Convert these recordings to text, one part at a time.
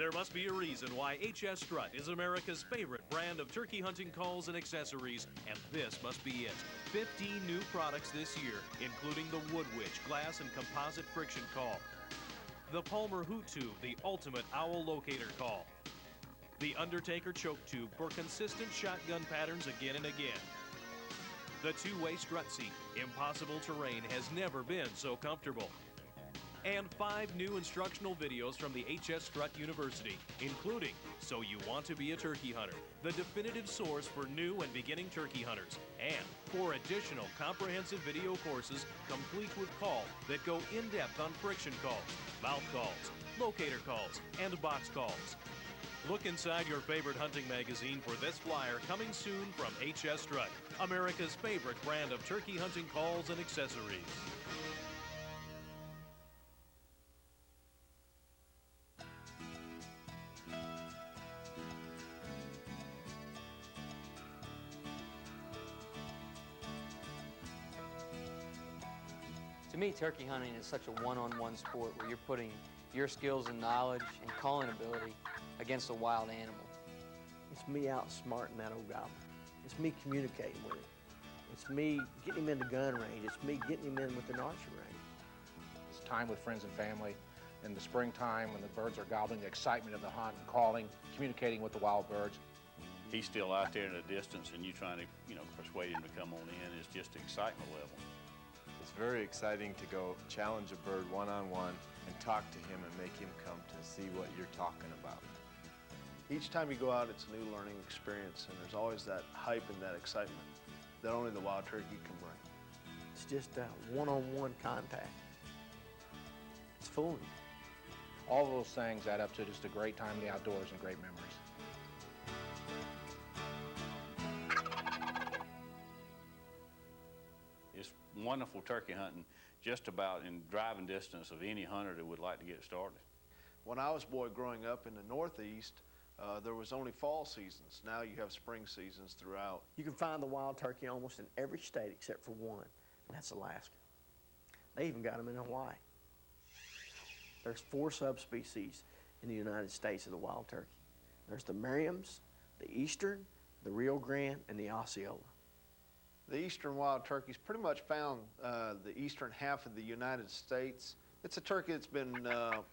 There must be a reason why H.S.STRUT is America's favorite brand of turkey hunting calls and accessories, and this must be it. 15 new products this year, including the Wood Witch glass and composite friction call, the Palmer Hoot Tube, the ultimate owl locator call, the Undertaker choke tube for consistent shotgun patterns again and again, the two-way strut seat, impossible terrain has never been so comfortable, and 5 new instructional videos from the H.S.STRUT University, including So You Want to Be a Turkey Hunter, the definitive source for new and beginning turkey hunters, and 4 additional comprehensive video courses complete with call that go in-depth on friction calls, mouth calls, locator calls, and box calls. Look inside your favorite hunting magazine for this flyer coming soon from H.S.STRUT, America's favorite brand of turkey hunting calls and accessories. To me, turkey hunting is such a one-on-one sport where you're putting your skills and knowledge and calling ability against a wild animal. It's me outsmarting that old gobbler. It's me communicating with him. It's me getting him into gun range. It's me getting him in with an archery range. It's time with friends and family. In the springtime when the birds are gobbling, the excitement of the hunt and calling, communicating with the wild birds. He's still out there in the distance and you trying to, persuade him to come on in is just the excitement level. It's very exciting to go challenge a bird one-on-one and talk to him and make him come to see what you're talking about. Each time you go out, it's a new learning experience, and there's always that hype and that excitement that only the wild turkey can bring. It's just a one-on-one contact. It's fun. All those things add up to just a great time in the outdoors and great memories. It's wonderful turkey hunting, just about in driving distance of any hunter that would like to get started. When I was a boy growing up in the Northeast, there was only fall seasons. Now you have spring seasons throughout. You can find the wild turkey almost in every state except for one, and that's Alaska. They even got them in Hawaii. There's 4 subspecies in the United States of the wild turkey. There's the Merriam's, the Eastern, the Rio Grande, and the Osceola. The eastern wild turkey's pretty much found the eastern half of the United States. It's a turkey that's been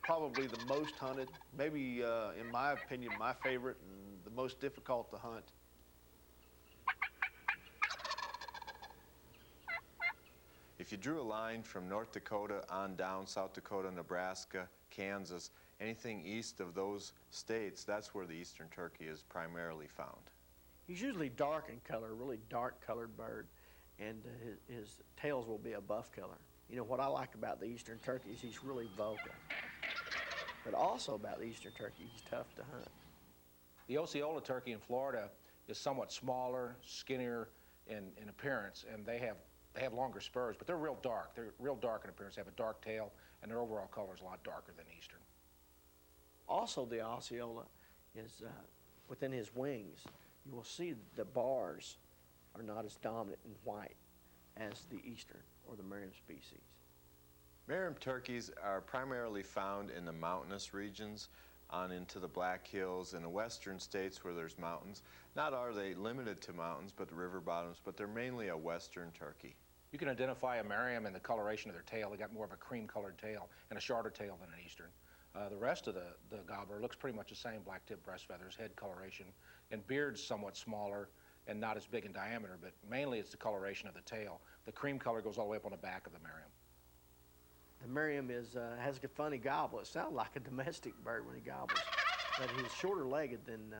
probably the most hunted, maybe in my opinion, my favorite and the most difficult to hunt. If you drew a line from North Dakota on down, South Dakota, Nebraska, Kansas, anything east of those states, that's where the eastern turkey is primarily found. He's usually dark in color, a really dark colored bird, and his tails will be a buff color. You know, what I like about the eastern turkey is he's really vocal. But also about the eastern turkey, he's tough to hunt. The Osceola turkey in Florida is somewhat smaller, skinnier in appearance, and they have longer spurs, but they're real dark. They're real dark in appearance. They have a dark tail, and their overall color is a lot darker than eastern. Also, the Osceola is, within his wings, you will see the bars are not as dominant in white as the eastern or the Merriam species. Merriam turkeys are primarily found in the mountainous regions on into the Black Hills in the western states where there's mountains. Not are they limited to mountains, but the river bottoms, but they're mainly a western turkey. You can identify a Merriam in the coloration of their tail. They got more of a cream-colored tail and a shorter tail than an eastern. The rest of the gobbler looks pretty much the same, black-tip breast feathers, head coloration, and beard's somewhat smaller and not as big in diameter, but mainly it's the coloration of the tail. The cream color goes all the way up on the back of the Merriam. The Merriam has a funny gobble. It sounds like a domestic bird when he gobbles, but he's shorter-legged than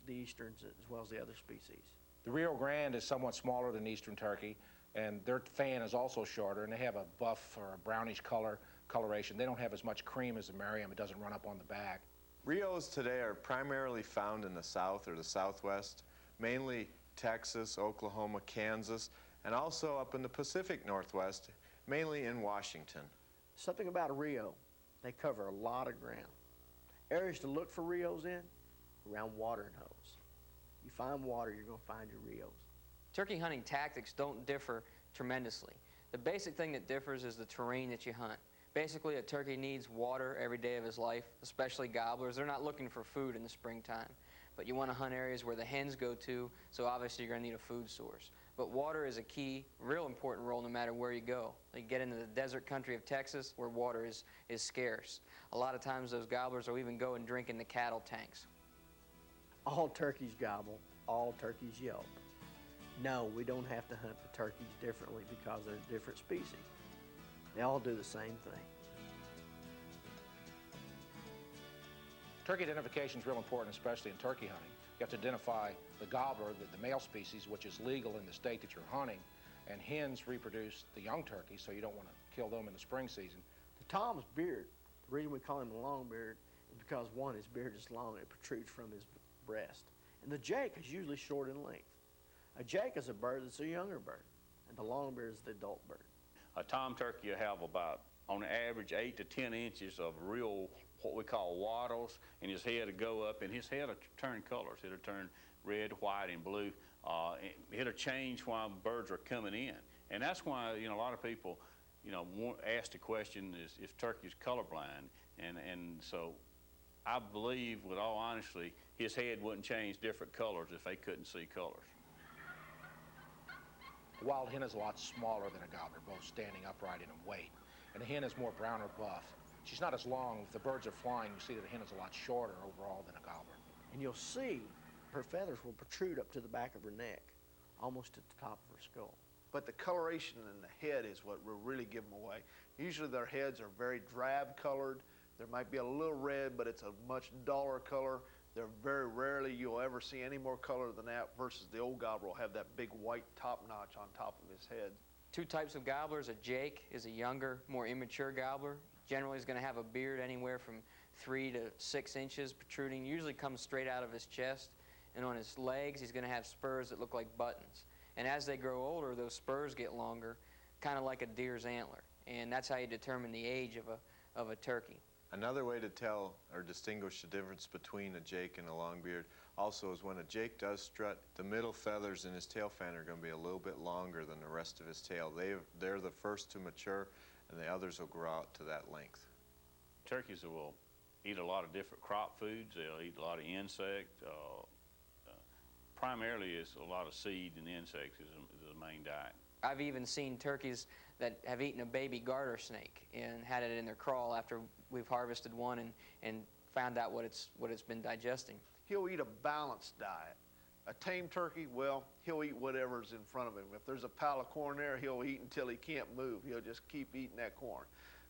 the easterns as well as the other species. The Rio Grande is somewhat smaller than eastern turkey, and their fan is also shorter, and they have a buff or a brownish coloration. They don't have as much cream as the Merriam. It doesn't run up on the back. Rios today are primarily found in the south or the southwest, mainly Texas, Oklahoma, Kansas, and also up in the Pacific Northwest, mainly in Washington. Something about a Rio, they cover a lot of ground. Areas to look for Rios in, around watering holes. You find water, you're going to find your Rios. Turkey hunting tactics don't differ tremendously. The basic thing that differs is the terrain that you hunt. Basically, a turkey needs water every day of his life, especially gobblers. They're not looking for food in the springtime, but you want to hunt areas where the hens go to, so obviously you're going to need a food source. But water is a key, real important role no matter where you go. You get into the desert country of Texas where water is scarce. A lot of times those gobblers will even go and drink in the cattle tanks. All turkeys gobble, all turkeys yelp. No, we don't have to hunt the turkeys differently because they're different species. They all do the same thing. Turkey identification is real important, especially in turkey hunting. You have to identify the gobbler, the male species, which is legal in the state that you're hunting, and hens reproduce the young turkeys, so you don't want to kill them in the spring season. The Tom's beard, the reason we call him a long beard is because, one, his beard is long and it protrudes from his breast. And the jake is usually short in length. A jake is a bird that's a younger bird, and the long beard is the adult bird. A tom turkey will have about, on average, 8 to 10 inches of real, what we call wattles, and his head will go up, and his head will turn colors. It'll turn red, white, and blue. It'll change while birds are coming in. And that's why, a lot of people, ask the question, is turkeys colorblind? And so I believe, with all honesty, his head wouldn't change different colors if they couldn't see colors. A wild hen is a lot smaller than a gobbler, both standing upright and in weight. And the hen is more brown or buff. She's not as long. If the birds are flying, you see that the hen is a lot shorter overall than a gobbler. And you'll see her feathers will protrude up to the back of her neck, almost at the top of her skull. But the coloration in the head is what will really give them away. Usually their heads are very drab colored. There might be a little red, but it's a much duller color. They're very rarely you'll ever see any more color than that, versus the old gobbler will have that big white top notch on top of his head. Two types of gobblers. A jake is a younger, more immature gobbler. Generally is going to have a beard anywhere from 3 to 6 inches protruding, usually comes straight out of his chest. And on his legs, he's going to have spurs that look like buttons. And as they grow older, those spurs get longer, kind of like a deer's antler. And that's how you determine the age of a turkey. Another way to tell or distinguish the difference between a jake and a longbeard also is when a jake does strut, the middle feathers in his tail fan are going to be a little bit longer than the rest of his tail. They're the first to mature, and the others will grow out to that length. Turkeys will eat a lot of different crop foods. They'll eat a lot of insects. Primarily, it's a lot of seed and insects is the main diet. I've even seen turkeys that have eaten a baby garter snake and had it in their crawl after we've harvested one and found out what it's been digesting. He'll eat a balanced diet. A tame turkey, well, he'll eat whatever's in front of him. If there's a pile of corn there, he'll eat until he can't move. He'll just keep eating that corn.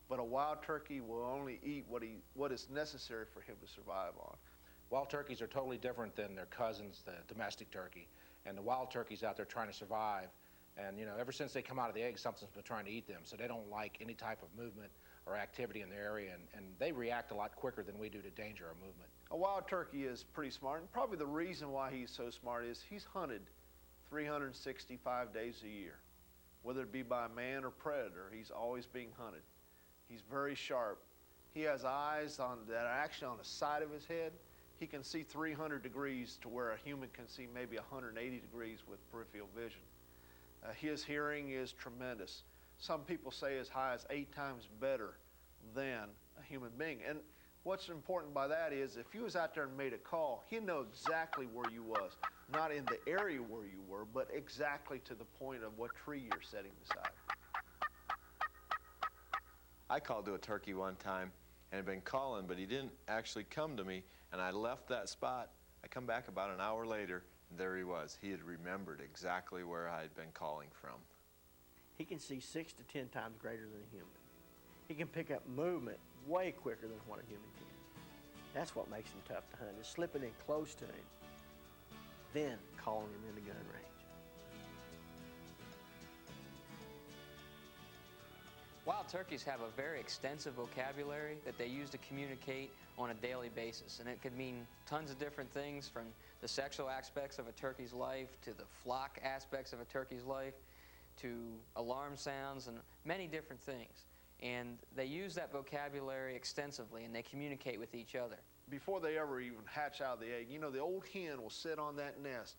But a wild turkey will only eat what is necessary for him to survive on. Wild turkeys are totally different than their cousins, the domestic turkey. And the wild turkey's out there trying to survive. And, ever since they come out of the egg, something's been trying to eat them. So they don't like any type of movement or activity in their area. And they react a lot quicker than we do to danger or movement. A wild turkey is pretty smart. And probably the reason why he's so smart is he's hunted 365 days a year. Whether it be by a man or predator, he's always being hunted. He's very sharp. He has eyes that are actually on the side of his head. He can see 300 degrees to where a human can see maybe 180 degrees with peripheral vision. His hearing is tremendous. Some people say as high as 8 times better than a human being. And what's important by that is if you was out there and made a call, he'd know exactly where you was. Not in the area where you were, but exactly to the point of what tree you're setting beside. I called to a turkey one time and had been calling, but he didn't actually come to me, and I left that spot. I come back about an hour later, and there he was. He had remembered exactly where I had been calling from. He can see 6 to 10 times greater than a human. He can pick up movement way quicker than what a human can. That's what makes him tough to hunt, is slipping in close to him, then calling him into gun range. Wild turkeys have a very extensive vocabulary that they use to communicate on a daily basis, and it could mean tons of different things, from the sexual aspects of a turkey's life to the flock aspects of a turkey's life to alarm sounds and many different things. And they use that vocabulary extensively, and they communicate with each other. Before they ever even hatch out of the egg, the old hen will sit on that nest,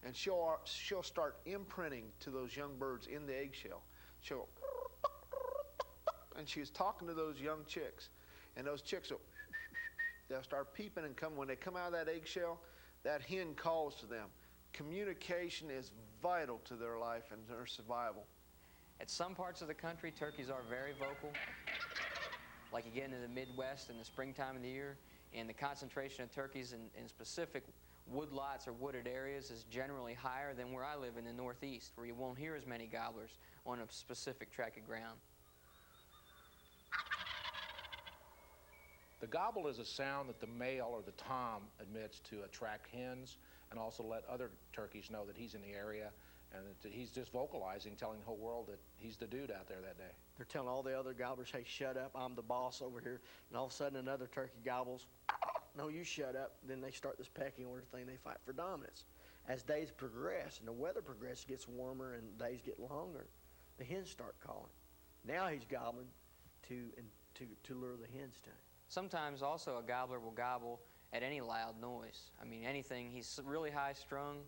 and she'll start imprinting to those young birds in the eggshell. and she was talking to those young chicks, and those chicks will, they'll start peeping and come. When they come out of that eggshell, that hen calls to them. Communication is vital to their life and their survival. At some parts of the country, turkeys are very vocal. Like again in the Midwest in the springtime of the year, and the concentration of turkeys in specific woodlots or wooded areas is generally higher than where I live in the Northeast, where you won't hear as many gobblers on a specific tract of ground. The gobble is a sound that the male or the tom emits to attract hens and also let other turkeys know that he's in the area, and that he's just vocalizing, telling the whole world that he's the dude out there that day. They're telling all the other gobblers, hey, shut up, I'm the boss over here. And all of a sudden another turkey gobbles, no, you shut up. Then they start this pecking order thing. They fight for dominance. As days progress and the weather progresses, it gets warmer and days get longer, the hens start calling. Now he's gobbling to lure the hens to him. Sometimes also a gobbler will gobble at any loud noise. I mean, anything. He's really high strung.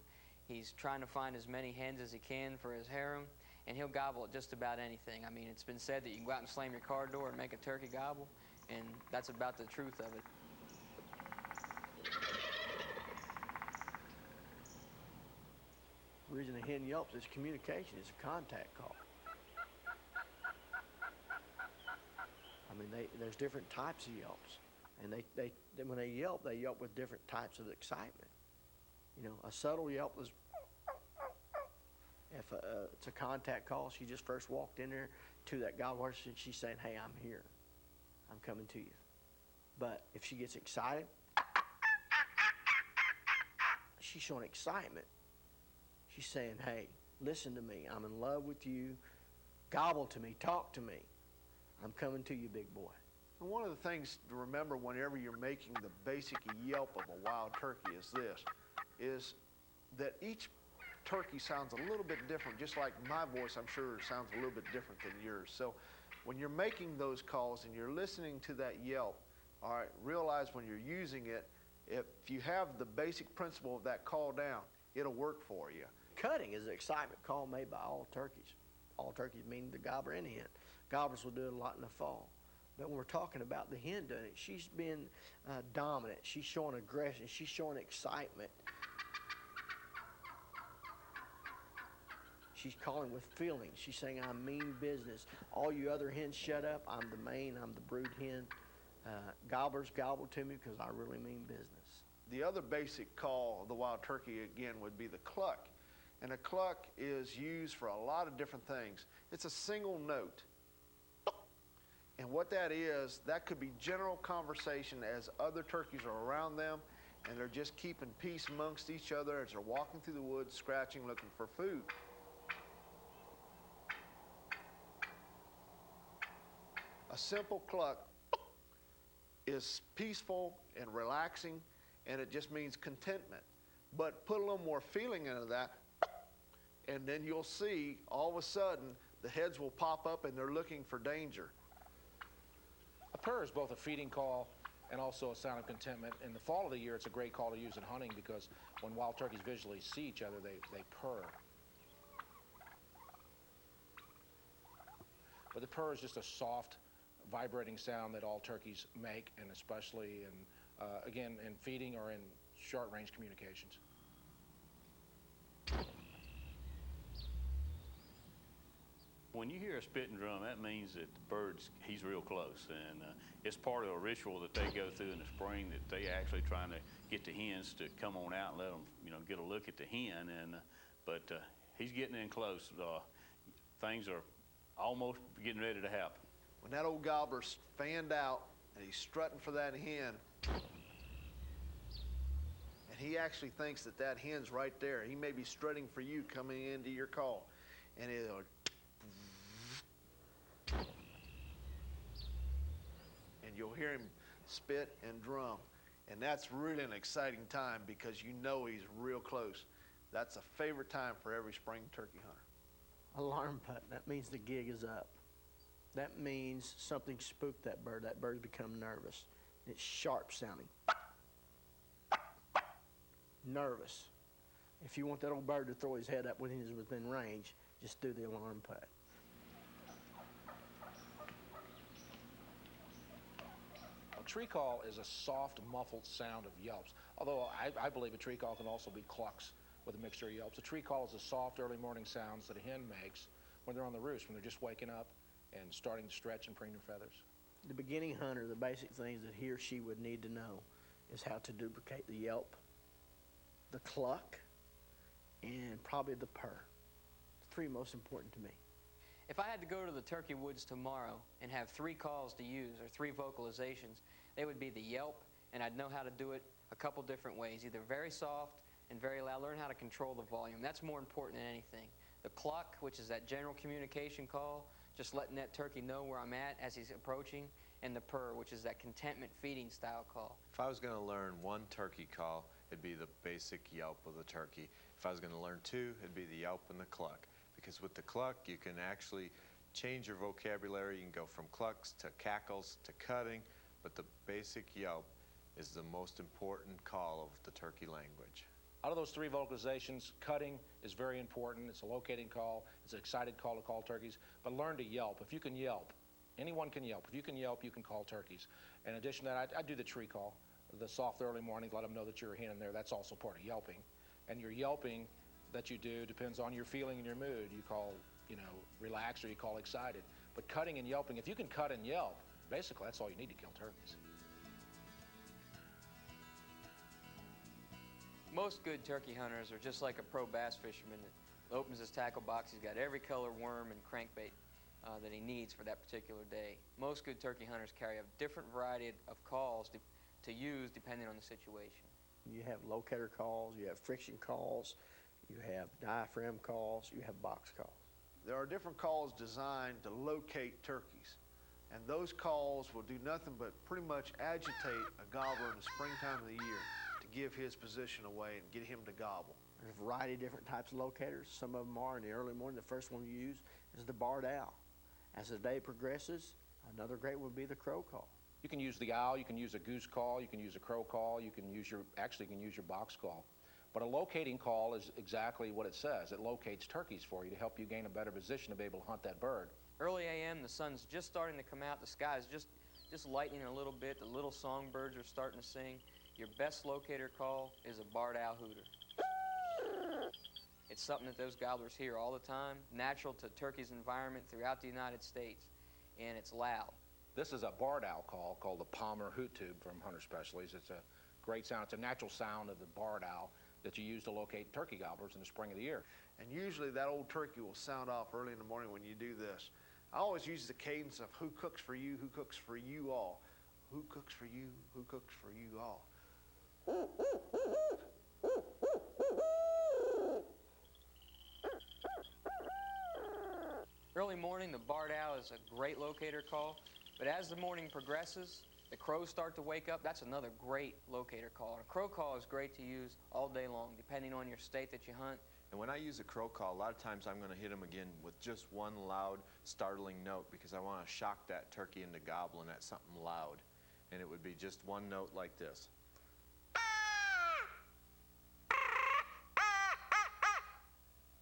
He's trying to find as many hens as he can for his harem, and he'll gobble at just about anything. I mean, it's been said that you can go out and slam your car door and make a turkey gobble, and that's about the truth of it. The reason a hen yelps is communication. It's a contact call. I mean, there's different types of yelps, and when they yelp with different types of excitement. You know, a subtle yelp is, if it's a contact call. She just first walked in there to that gobbler, and she's saying, hey, I'm here. I'm coming to you. But if she gets excited, she's showing excitement. She's saying, hey, listen to me. I'm in love with you. Gobble to me. Talk to me. I'm coming to you, big boy. And one of the things to remember whenever you're making the basic yelp of a wild turkey is that each turkey sounds a little bit different. Just like my voice, I'm sure, sounds a little bit different than yours. So when you're making those calls and you're listening to that yelp, all right, realize when you're using it, if you have the basic principle of that call down, it'll work for you. Cutting is an excitement call made by all turkeys. All turkeys meaning the gobbler and the hen. Gobblers will do it a lot in the fall. But when we're talking about the hen doing it, she's being dominant. She's showing aggression. She's showing excitement. She's calling with feelings. She's saying, I mean business. All you other hens, shut up. I'm the main. I'm the brood hen. Gobblers gobble to me because I really mean business. The other basic call of the wild turkey, again, would be the cluck. And a cluck is used for a lot of different things. It's a single note. And what that is, that could be general conversation as other turkeys are around them, and they're just keeping peace amongst each other as they're walking through the woods, scratching, looking for food. A simple cluck is peaceful and relaxing, and it just means contentment. But put a little more feeling into that, and then you'll see all of a sudden the heads will pop up and they're looking for danger. A purr is both a feeding call and also a sound of contentment. In the fall of the year, it's a great call to use in hunting because when wild turkeys visually see each other, they purr. But the purr is just a soft, vibrating sound that all turkeys make, and especially in, again, in feeding or in short-range communications. When you hear a spitting drum, that means that the bird's, he's real close, and it's part of a ritual that they go through in the spring that they actually trying to get the hens to come on out and let them, you know, get a look at the hen, and but he's getting in close. Things are almost getting ready to happen. When that old gobbler's fanned out and he's strutting for that hen, and he actually thinks that that hen's right there. He may be strutting for you coming into your call, and it'll, and you'll hear him spit and drum. And that's really an exciting time because you know he's real close. That's a favorite time for every spring turkey hunter. Alarm putt, that means the gig is up. That means something spooked that bird. That bird's become nervous. It's sharp sounding. Nervous. If you want that old bird to throw his head up when he's within range, just do the alarm putt. tree call is a soft, muffled sound of yelps. Although I believe a tree call can also be clucks with a mixture of yelps. A tree call is the soft early morning sounds that a hen makes when they're on the roost, when they're just waking up and starting to stretch and preen their feathers. The beginning hunter, the basic things that he or she would need to know is how to duplicate the yelp, the cluck, and probably the purr. The three most important to me. If I had to go to the turkey woods tomorrow and have 3 calls to use, or 3 vocalizations, they would be the yelp, and I'd know how to do it a couple different ways, either very soft and very loud. Learn how to control the volume. That's more important than anything. The cluck, which is that general communication call, just letting that turkey know where I'm at as he's approaching, and the purr, which is that contentment feeding style call. If I was going to learn one turkey call, it'd be the basic yelp of the turkey. If I was going to learn 2, it'd be the yelp and the cluck. Because with the cluck, you can actually change your vocabulary. You can go from clucks to cackles to cutting, but the basic yelp is the most important call of the turkey language. Out of those 3 vocalizations, cutting is very important. It's a locating call. It's an excited call to call turkeys. But learn to yelp. If you can yelp, anyone can yelp. If you can yelp, you can call turkeys. In addition to that, I do the tree call, the soft early morning, let them know that you're a hen in there. That's also part of yelping. And your yelping that you do depends on your feeling and your mood. You call, relaxed, or you call excited. But cutting and yelping, if you can cut and yelp, basically that's all you need to kill turkeys. Most good turkey hunters are just like a pro bass fisherman that opens his tackle box. He's got every color worm and crankbait that he needs for that particular day. Most good turkey hunters carry a different variety of calls to use depending on the situation. You have locator calls, you have friction calls, you have diaphragm calls, you have box calls. There are different calls designed to locate turkeys, and those calls will do nothing but pretty much agitate a gobbler in the springtime of the year to give his position away and get him to gobble. There's a variety of different types of locators. Some of them are in the early morning. The first one you use is the barred owl. As the day progresses, another great one would be the crow call. You can use the owl, you can use a goose call, you can use a crow call, you can use your box call. But a locating call is exactly what it says. It locates turkeys for you to help you gain a better position to be able to hunt that bird. Early a.m., the sun's just starting to come out. The sky's just lightening a little bit. The little songbirds are starting to sing. Your best locator call is a barred owl hooter. It's something that those gobblers hear all the time, natural to turkey's environment throughout the United States, and it's loud. This is a barred owl call called the Palmer Hoot Tube from Hunter Specialties. It's a great sound. It's a natural sound of the barred owl that you use to locate turkey gobblers in the spring of the year. And usually that old turkey will sound off early in the morning when you do this. I always use the cadence of who cooks for you, who cooks for you all. Who cooks for you, who cooks for you all. Early morning, the barred owl is a great locator call, but as the morning progresses, the crows start to wake up. That's another great locator call. A crow call is great to use all day long, depending on your state that you hunt. And when I use a crow call, a lot of times I'm going to hit them again with just one loud, startling note because I want to shock that turkey into gobbling at something loud. And it would be just one note like this.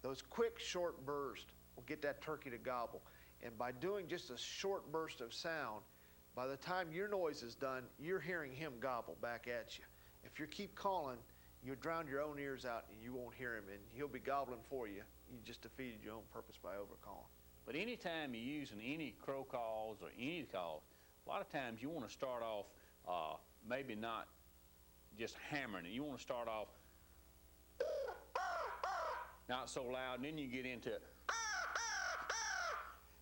Those quick, short bursts will get that turkey to gobble. And by doing just a short burst of sound, by the time your noise is done, you're hearing him gobble back at you. If you keep calling, you'll drown your own ears out and you won't hear him, and he'll be gobbling for you. You just defeated your own purpose by overcalling. But anytime you're using any crow calls or any calls, a lot of times you want to start off maybe not just hammering it. You want to start off not so loud, and then you get into it.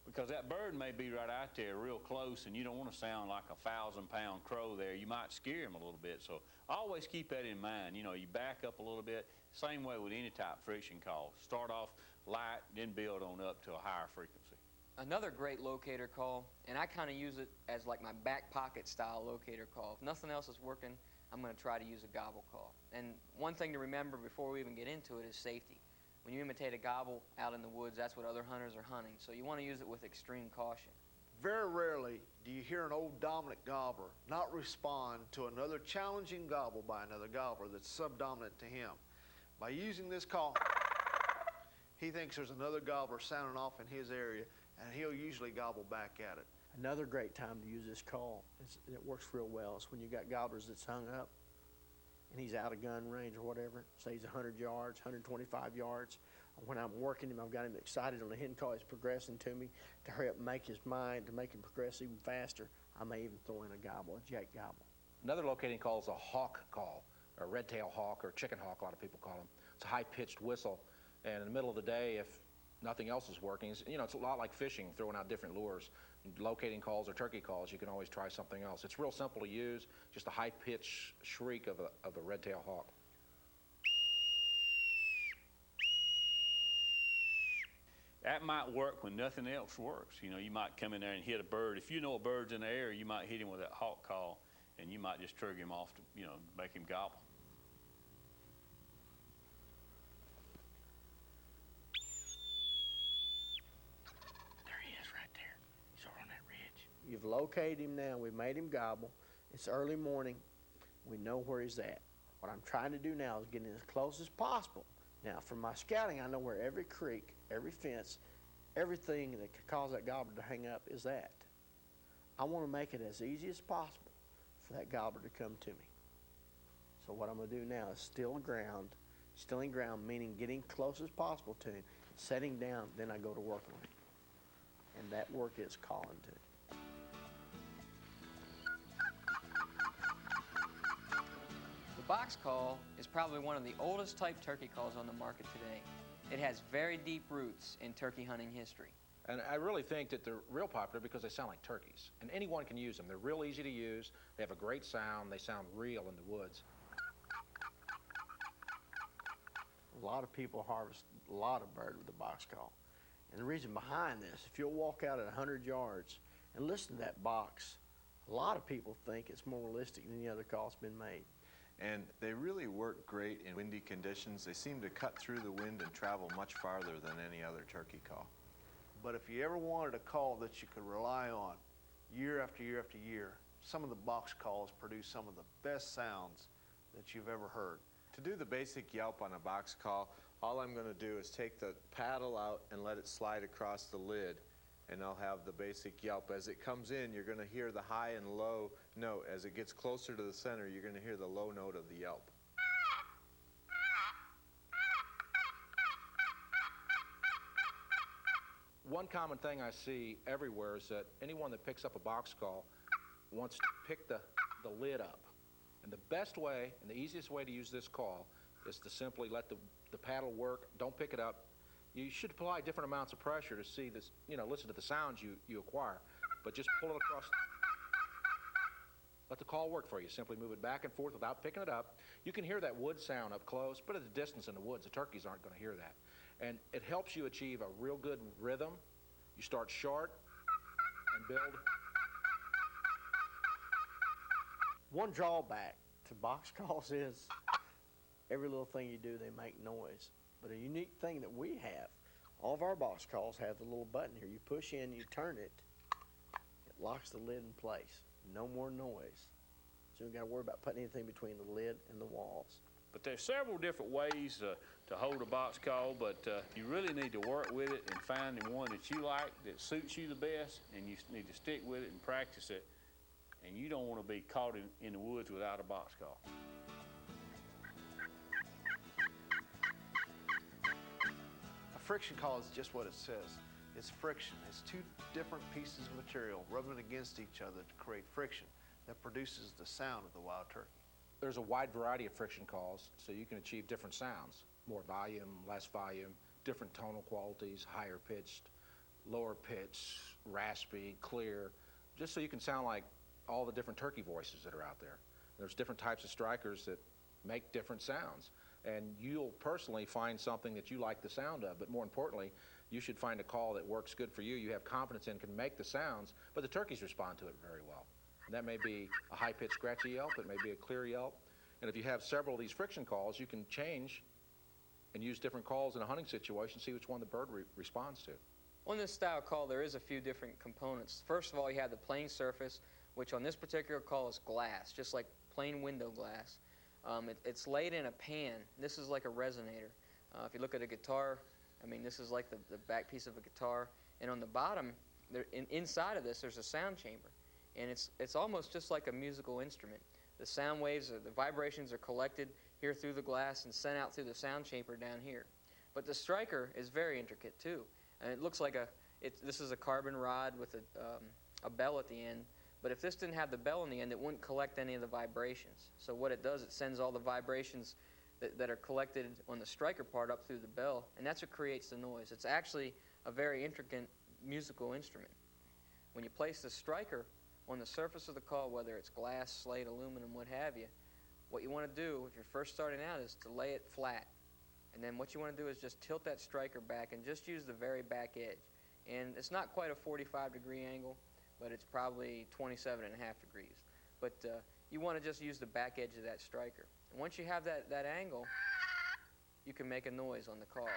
Because that bird may be right out there real close, and you don't want to sound like a 1,000-pound crow there. You might scare him a little bit. So always keep that in mind. You know, you back up a little bit. Same way with any type of friction call. Start off light, then build on up to a higher frequency. Another great locator call, and I kind of use it as like my back pocket style locator call. If nothing else is working, I'm going to try to use a gobble call. And one thing to remember before we even get into it is safety. When you imitate a gobble out in the woods, that's what other hunters are hunting. So you want to use it with extreme caution. Very rarely do you hear an old dominant gobbler not respond to another challenging gobble by another gobbler that's subdominant to him. By using this call, he thinks there's another gobbler sounding off in his area, and he'll usually gobble back at it. Another great time to use this call, and it works real well, is when you got gobblers that's hung up and he's out of gun range or whatever. Say he's 100 yards, 125 yards. When I'm working him, I've got him excited on the hidden call. He's progressing to me to hurry up and make his mind, to make him progress even faster. I may even throw in a gobble, a jack gobble. Another locating call is a hawk call, or red-tailed hawk, or chicken hawk, a lot of people call them. It's a high-pitched whistle, and in the middle of the day, if nothing else is working, it's a lot like fishing, throwing out different lures. Locating calls or turkey calls, you can always try something else. It's real simple to use, just a high-pitched shriek of a red-tailed hawk. That might work when nothing else works. You know, you might come in there and hit a bird. If you know a bird's in the air, you might hit him with that hawk call, and you might just trigger him off to, make him gobble. There he is right there. He's over on that ridge. You've located him now. We've made him gobble. It's early morning. We know where he's at. What I'm trying to do now is get in as close as possible. Now, from my scouting, I know where every creek, every fence, everything that could cause that gobbler to hang up is at. I want to make it as easy as possible for that gobbler to come to me. So what I'm going to do now is stilling ground, meaning getting close as possible to him, setting down, then I go to work on him. And that work is calling to him. The box call is probably one of the oldest type turkey calls on the market today. It has very deep roots in turkey hunting history. And I really think that they're real popular because they sound like turkeys. And anyone can use them. They're real easy to use. They have a great sound. They sound real in the woods. A lot of people harvest a lot of bird with the box call. And the reason behind this, if you'll walk out at 100 yards and listen to that box, a lot of people think it's more realistic than the other call's been made. And they really work great in windy conditions. They seem to cut through the wind and travel much farther than any other turkey call. But if you ever wanted a call that you could rely on year after year after year, some of the box calls produce some of the best sounds that you've ever heard. To do the basic yelp on a box call, all I'm going to do is take the paddle out and let it slide across the lid, and I'll have the basic yelp. As it comes in, you're going to hear the high and low note. As it gets closer to the center, you're going to hear the low note of the yelp. One common thing I see everywhere is that anyone that picks up a box call wants to pick the lid up. And the best way and the easiest way to use this call is to simply let the paddle work. Don't pick it up. You should apply different amounts of pressure to see this, listen to the sounds you acquire. But just pull it across. Let the call work for you. Simply move it back and forth without picking it up. You can hear that wood sound up close, but at a distance in the woods, the turkeys aren't going to hear that. And it helps you achieve a real good rhythm. You start short and build. One drawback to box calls is every little thing you do, they make noise. But a unique thing that we have, all of our box calls have the little button here. You push in, you turn it, it locks the lid in place. No more noise. So you don't got to worry about putting anything between the lid and the walls. But there's several different ways to hold a box call, but you really need to work with it and find the one that you like, that suits you the best, and you need to stick with it and practice it. And you don't want to be caught in the woods without a box call. A friction call is just what it says. It's friction. It's two different pieces of material rubbing against each other to create friction that produces the sound of the wild turkey. There's a wide variety of friction calls, so you can achieve different sounds. More volume, less volume, different tonal qualities, higher pitched, lower pitched, raspy, clear, just so you can sound like all the different turkey voices that are out there. There's different types of strikers that make different sounds, and you'll personally find something that you like the sound of, but more importantly, you should find a call that works good for you, you have confidence in, can make the sounds, but the turkeys respond to it very well. And that may be a high-pitched, scratchy yelp, it may be a clear yelp, and if you have several of these friction calls, you can change and use different calls in a hunting situation, see which one the bird responds to. On this style call, there is a few different components. First of all, you have the plain surface, which on this particular call is glass, just like plain window glass. It's laid in a pan. This is like a resonator. If you look at a guitar, this is like the back piece of a guitar. And on the bottom, inside of this, there's a sound chamber, and it's almost just like a musical instrument. The sound waves, the vibrations are collected here through the glass and sent out through the sound chamber down here. But the striker is very intricate too, and it looks like this is a carbon rod with a bell at the end. But if this didn't have the bell in the end, it wouldn't collect any of the vibrations. So what it does, it sends all the vibrations that are collected on the striker part up through the bell, and that's what creates the noise. It's actually a very intricate musical instrument. When you place the striker on the surface of the call, whether it's glass, slate, aluminum, what have you, what you want to do if you're first starting out is to lay it flat. And then what you want to do is just tilt that striker back and just use the very back edge. And it's not quite a 45-degree angle, but it's probably 27.5 degrees. But you want to just use the back edge of that striker. And once you have that angle, you can make a noise on the call.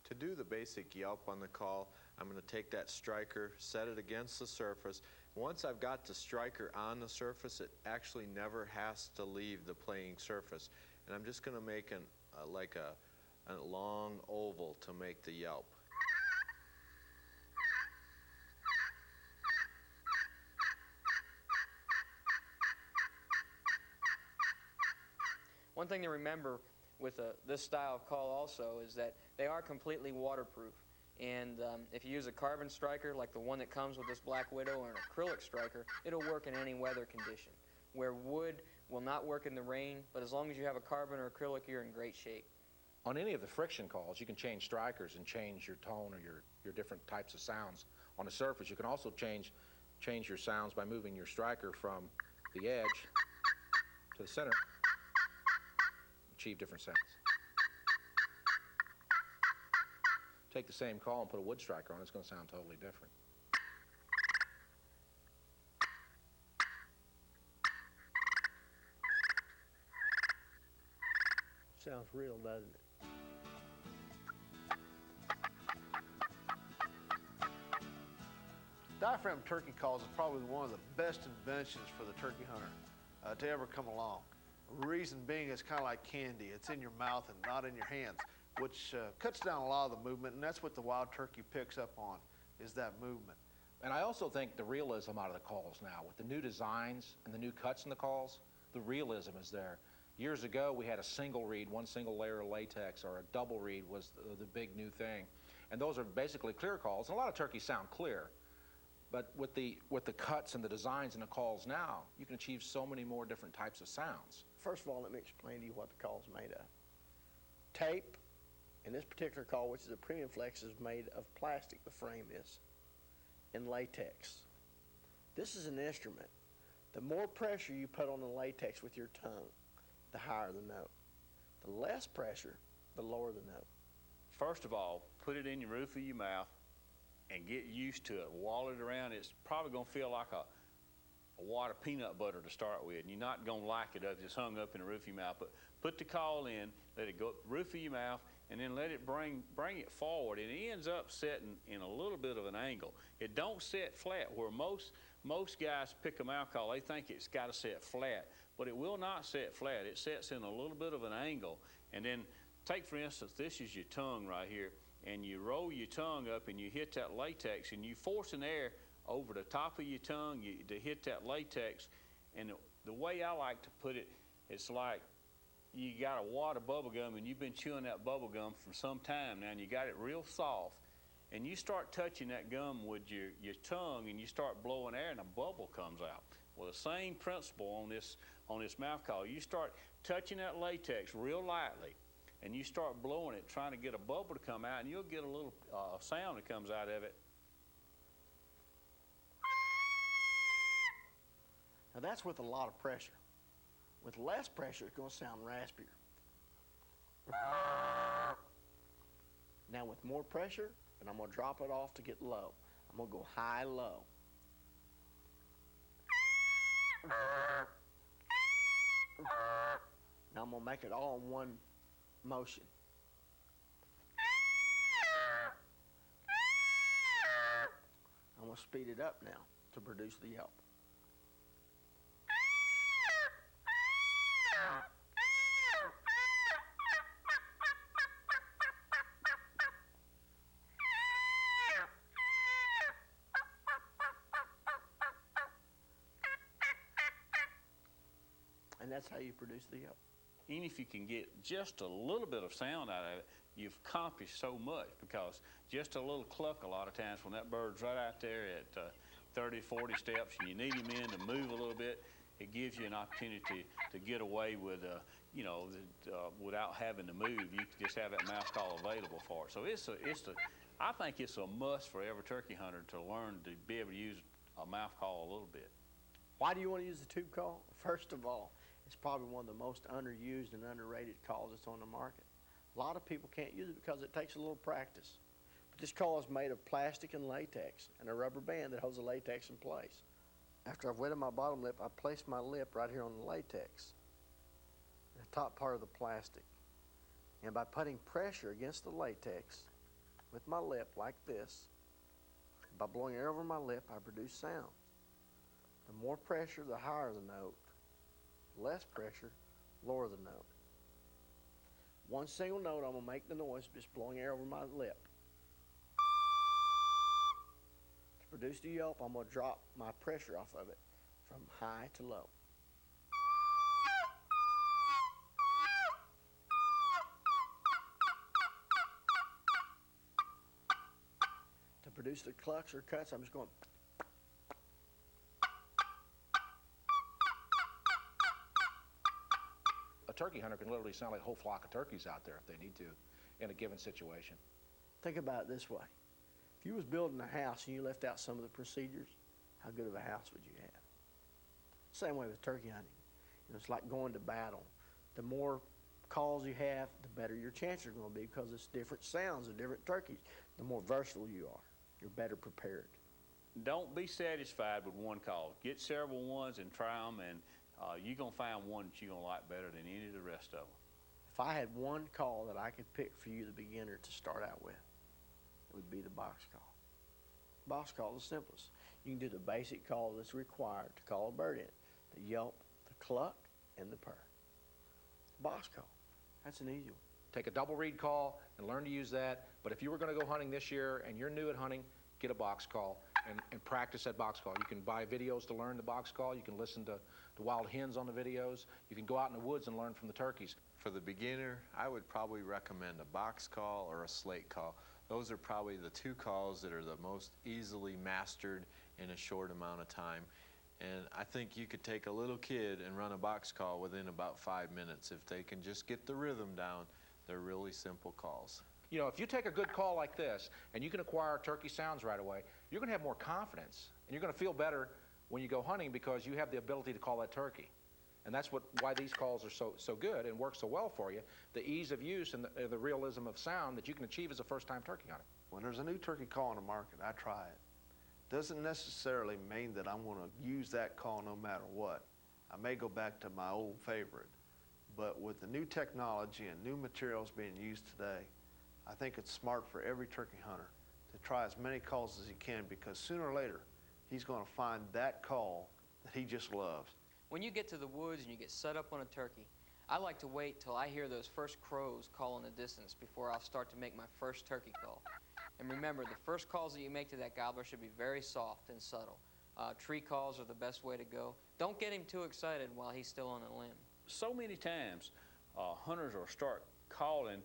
To do the basic yelp on the call, I'm going to take that striker, set it against the surface. Once I've got the striker on the surface, it actually never has to leave the playing surface. And I'm just going to make a long oval to make the yelp. One thing to remember with this style of call also is that they are completely waterproof. And if you use a carbon striker like the one that comes with this Black Widow or an acrylic striker, it'll work in any weather condition. Where wood will not work in the rain, but as long as you have a carbon or acrylic, you're in great shape. On any of the friction calls, you can change strikers and change your tone or your different types of sounds on the surface. You can also change your sounds by moving your striker from the edge to the center. Achieve different sounds. Take the same call and put a wood striker on, it's going to sound totally different. Sounds real, doesn't it? Diaphragm turkey calls is probably one of the best inventions for the turkey hunter to ever come along. The reason being, it's kind of like candy. It's in your mouth and not in your hands, which cuts down a lot of the movement, and that's what the wild turkey picks up on, is that movement. And I also think the realism out of the calls now, with the new designs and the new cuts in the calls, the realism is there. Years ago, we had a single reed, one single layer of latex, or a double reed was the big new thing. And those are basically clear calls. And a lot of turkeys sound clear. But with the cuts and the designs in the calls now, you can achieve so many more different types of sounds. First of all, let me explain to you what the call's made of. Tape, in this particular call, which is a premium flex, is made of plastic, the frame is, and latex. This is an instrument. The more pressure you put on the latex with your tongue, the higher the note. The less pressure, the lower the note. First of all, put it in the roof of your mouth and get used to it. Wall it around. It's probably going to feel like a wad of peanut butter to start with, and you're not going to like it if it's hung up in the roof of your mouth. But put the call in, let it go up the roof of your mouth, and then let it bring it forward, and it ends up setting in a little bit of an angle. It don't set flat where most guys pick a mouth call. They think it's got to set flat, but it will not set flat. It sets in a little bit of an angle. And then take, for instance, this is your tongue right here, and you roll your tongue up and you hit that latex, and you force an air over the top of your tongue to hit that latex. And the way I like to put it, it's like you got a wad of bubble gum and you've been chewing that bubble gum for some time now, and you got it real soft, and you start touching that gum with your tongue, and you start blowing air, and a bubble comes out. Well, the same principle on this mouth call. You start touching that latex real lightly, and you start blowing it, trying to get a bubble to come out, and you'll get a little sound that comes out of it. Now that's with a lot of pressure. With less pressure, it's going to sound raspier. Now with more pressure, and I'm going to drop it off to get low. I'm going to go high-low. Now I'm going to make it all in one motion. I'm going to speed it up now to produce the yelp. that's how you produce the yelp. Even if you can get just a little bit of sound out of it, you've accomplished so much, because just a little cluck a lot of times when that bird's right out there at 30, 40 steps and you need him in to move a little bit, it gives you an opportunity to get away with, without having to move. You can just have that mouth call available for it. So I think it's a must for every turkey hunter to learn to be able to use a mouth call a little bit. Why do you want to use the tube call? First of all, it's probably one of the most underused and underrated calls that's on the market. A lot of people can't use it because it takes a little practice. But this call is made of plastic and latex and a rubber band that holds the latex in place. After I've wetted my bottom lip, I place my lip right here on the latex, the top part of the plastic. And by putting pressure against the latex with my lip like this, by blowing air over my lip, I produce sound. The more pressure, the higher the note. Less pressure, lower the note. One single note, I'm going to make the noise just blowing air over my lip. To produce the yelp, I'm going to drop my pressure off of it from high to low. To produce the clucks or cuts, I'm just going. A turkey hunter can literally sound like a whole flock of turkeys out there if they need to in a given situation. Think about it this way. If you was building a house and you left out some of the procedures, how good of a house would you have? Same way with turkey hunting. It's like going to battle. The more calls you have, the better your chances are going to be, because it's different sounds of different turkeys. The more versatile you are, you're better prepared. Don't be satisfied with one call. Get several ones and try them, and you're going to find one that you're going to like better than any of the rest of them. If I had one call that I could pick for you, the beginner, to start out with, it would be the box call. Box call is the simplest. You can do the basic call that's required to call a bird in: the yelp, the cluck, and the purr. Box call. That's an easy one. Take a double reed call and learn to use that. But if you were going to go hunting this year and you're new at hunting, get a box call and practice that box call. You can buy videos to learn the box call. You can listen to wild hens on the videos. You can go out in the woods and learn from the turkeys. For the beginner, I would probably recommend a box call or a slate call. Those are probably the two calls that are the most easily mastered in a short amount of time. And I think you could take a little kid and run a box call within about 5 minutes. If they can just get the rhythm down, they're really simple calls. You know, if you take a good call like this and you can acquire turkey sounds right away, you're going to have more confidence and you're going to feel better when you go hunting, because you have the ability to call that turkey. And that's why these calls are so good and work so well for you. The ease of use and the realism of sound that you can achieve as a first-time turkey hunter. When there's a new turkey call in the market, I try it. Doesn't necessarily mean that I'm going to use that call no matter what. I may go back to my old favorite. But with the new technology and new materials being used today, I think it's smart for every turkey hunter to try as many calls as he can, because sooner or later, he's going to find that call that he just loves. When you get to the woods and you get set up on a turkey, I like to wait till I hear those first crows call in the distance before I'll start to make my first turkey call. And remember, the first calls that you make to that gobbler should be very soft and subtle. Tree calls are the best way to go. Don't get him too excited while he's still on a limb. So many times, hunters will start calling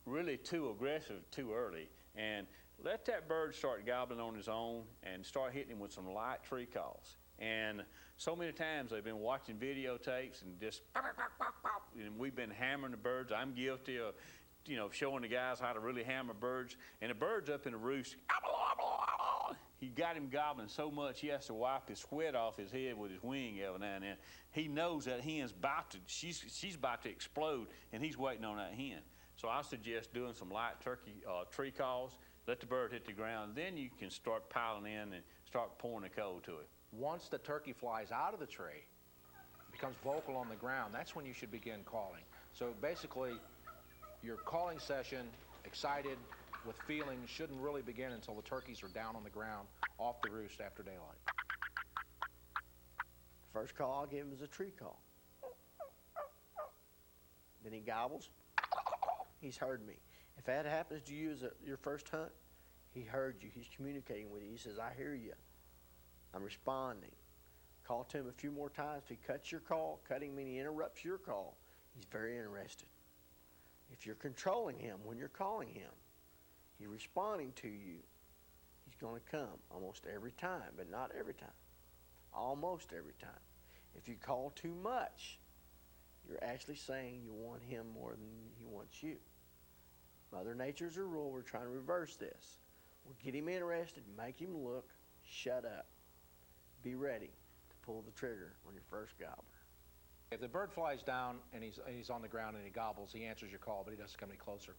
really too aggressive too early, and let that bird start gobbling on his own and start hitting him with some light tree calls. And so many times they've been watching videotapes and just and we've been hammering the birds. I'm guilty of, showing the guys how to really hammer birds. And the bird's up in the roost. He got him gobbling so much he has to wipe his sweat off his head with his wing every now and then. He knows that hen's she's about to explode, and he's waiting on that hen. So I suggest doing some light turkey tree calls. Let the bird hit the ground. Then you can start piling in and start pouring the coal to it. Once the turkey flies out of the tree, becomes vocal on the ground, that's when you should begin calling. So basically, your calling session, excited, with feeling, shouldn't really begin until the turkeys are down on the ground, off the roost after daylight. First call I'll give him is a tree call. Then he gobbles. He's heard me. If that happens to you as your first hunt, he heard you. He's communicating with you. He says, I hear you. I'm responding. Call to him a few more times. If he cuts your call, cutting meaning he interrupts your call, he's very interested. If you're controlling him when you're calling him, he's responding to you, he's going to come almost every time, but not every time. Almost every time. If you call too much, you're actually saying you want him more than he wants you. Mother Nature's a rule. We're trying to reverse this. We'll get him interested, make him look, shut up. Be ready to pull the trigger on your first gobbler. If the bird flies down and he's on the ground and he gobbles, he answers your call, but he doesn't come any closer.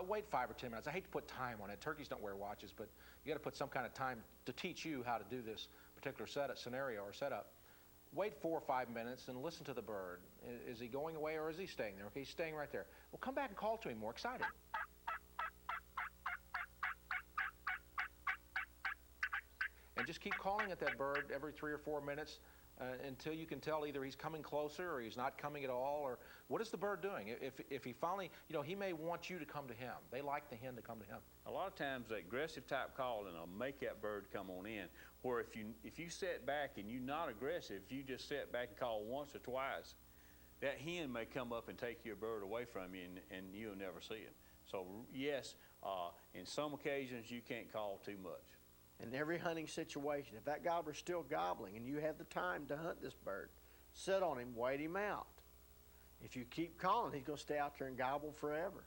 Wait 5 or 10 minutes. I hate to put time on it. Turkeys don't wear watches, but you got to put some kind of time to teach you how to do this particular scenario or setup. Wait 4 or 5 minutes and listen to the bird. Is he going away or is he staying there? Okay, he's staying right there. Well, come back and call to him more excited. And just keep calling at that bird every 3 or 4 minutes until you can tell either he's coming closer or he's not coming at all, or what is the bird doing? If he finally, he may want you to come to him. They like the hen to come to him. A lot of times that aggressive type calling will make that bird come on in, where if you sit back and you're not aggressive, if you just sit back and call once or twice, that hen may come up and take your bird away from you and you'll never see it. So yes, in some occasions you can't call too much. In every hunting situation, if that gobbler's still gobbling and you have the time to hunt this bird, sit on him, wait him out. If you keep calling, he's going to stay out there and gobble forever.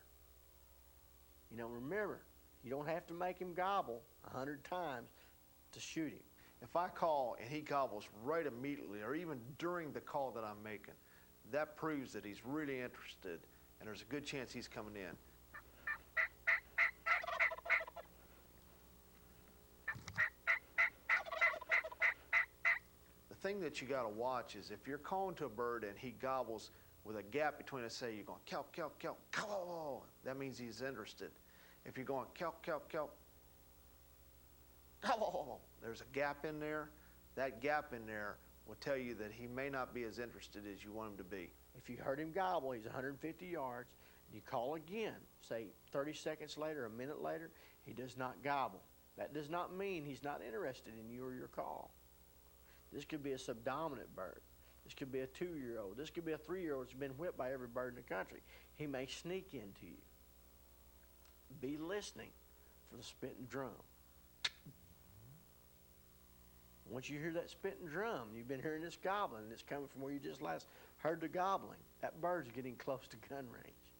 Remember, you don't have to make him gobble 100 times to shoot him. If I call and he gobbles right immediately or even during the call that I'm making, that proves that he's really interested and there's a good chance he's coming in. The thing that you got to watch is if you're calling to a bird and he gobbles with a gap between us, say you're going kelp, kelp, kelp, kelp, that means he's interested. If you're going kelp, kelp, kelp, kelp, there's a gap in there. That gap in there will tell you that he may not be as interested as you want him to be. If you heard him gobble, he's 150 yards, you call again, say 30 seconds later, a minute later, he does not gobble. That does not mean he's not interested in you or your call. This could be a subdominant bird. This could be a 2-year-old. This could be a 3-year-old that's been whipped by every bird in the country. He may sneak into you. Be listening for the spitting drum. Once you hear that spitting drum, you've been hearing this gobbling, and it's coming from where you just last heard the gobbling. That bird's getting close to gun range.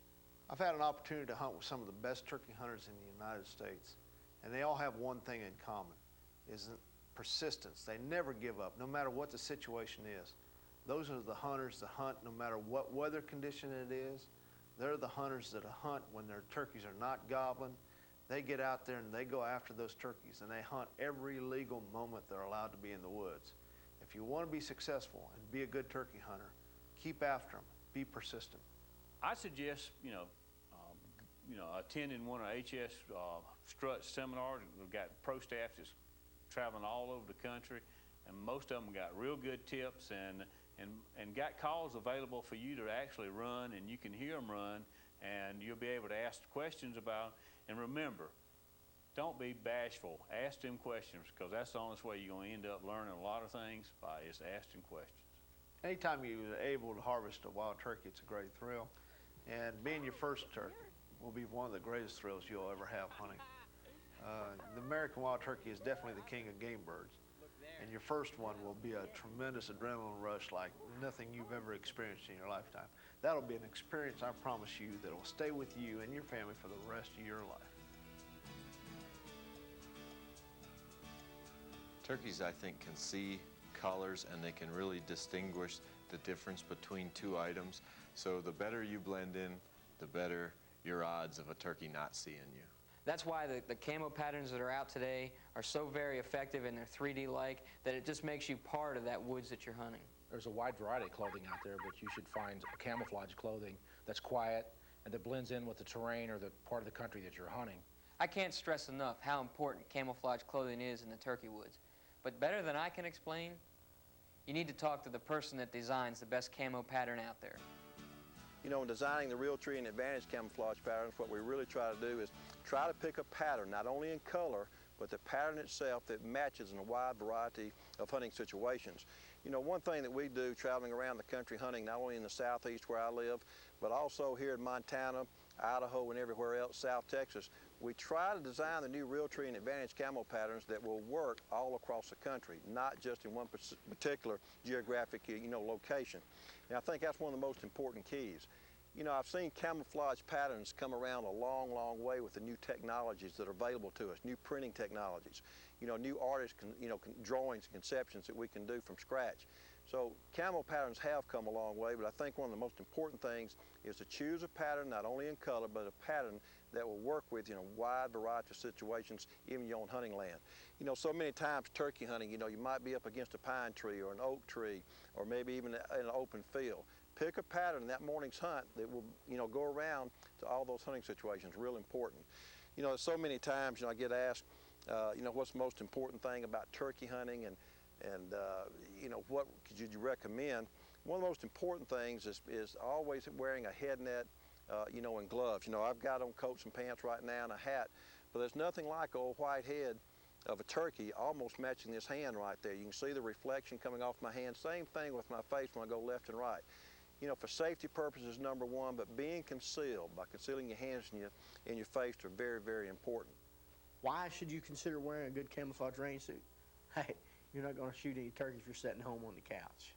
I've had an opportunity to hunt with some of the best turkey hunters in the United States, and they all have one thing in common, is persistence. They never give up, no matter what the situation is. Those are the hunters that hunt no matter what weather condition it is. They're the hunters that hunt when their turkeys are not gobbling. They get out there and they go after those turkeys, and they hunt every legal moment they're allowed to be in the woods. If you want to be successful and be a good turkey hunter, keep after them. Be persistent. I suggest, attending one of H.S.STRUT seminars. We've got pro staff that's traveling all over the country, and most of them got real good tips and got calls available for you to actually run, and you can hear them run, and you'll be able to ask questions about. And remember, don't be bashful. Ask them questions, because that's the only way you're going to end up learning a lot of things is asking questions. Anytime you're able to harvest a wild turkey, it's a great thrill. And being your first turkey will be one of the greatest thrills you'll ever have hunting. The American wild turkey is definitely the king of game birds. And your first one will be a tremendous adrenaline rush like nothing you've ever experienced in your lifetime. That'll be an experience, I promise you, that will stay with you and your family for the rest of your life. Turkeys, I think, can see colors, and they can really distinguish the difference between two items. So the better you blend in, the better your odds of a turkey not seeing you. That's why the camo patterns that are out today are so very effective, and they're 3D-like, that it just makes you part of that woods that you're hunting. There's a wide variety of clothing out there, but you should find camouflage clothing that's quiet and that blends in with the terrain or the part of the country that you're hunting. I can't stress enough how important camouflage clothing is in the turkey woods. But better than I can explain, you need to talk to the person that designs the best camo pattern out there. In designing the Realtree and Advantage camouflage patterns, what we really try to do is try to pick a pattern, not only in color, but the pattern itself that matches in a wide variety of hunting situations. You know, one thing that we do traveling around the country hunting, not only in the southeast where I live, but also here in Montana, Idaho, and everywhere else, South Texas, we try to design the new Realtree and Advantage camo patterns that will work all across the country, not just in one particular geographic, location. And I think that's one of the most important keys. You know, I've seen camouflage patterns come around a long, long way with the new technologies that are available to us, new printing technologies, new artist, drawings and conceptions that we can do from scratch. So camo patterns have come a long way, but I think one of the most important things is to choose a pattern not only in color, but a pattern that will work with a wide variety of situations, even your own hunting land. You know, so many times turkey hunting, you might be up against a pine tree or an oak tree, or maybe even in an open field. Pick a pattern in that morning's hunt that will, go around to all those hunting situations. Real important. You know, so many times, I get asked, what's the most important thing about turkey hunting, and what could you recommend? One of the most important things is always wearing a head net, and gloves. I've got on coats and pants right now and a hat, but there's nothing like an old white head of a turkey almost matching this hand right there. You can see the reflection coming off my hand. Same thing with my face when I go left and right. For safety purposes, number one, but being concealed, by concealing your hands and your face, are very, very important. Why should you consider wearing a good camouflage rain suit? Hey, you're not going to shoot any turkeys if you're sitting home on the couch.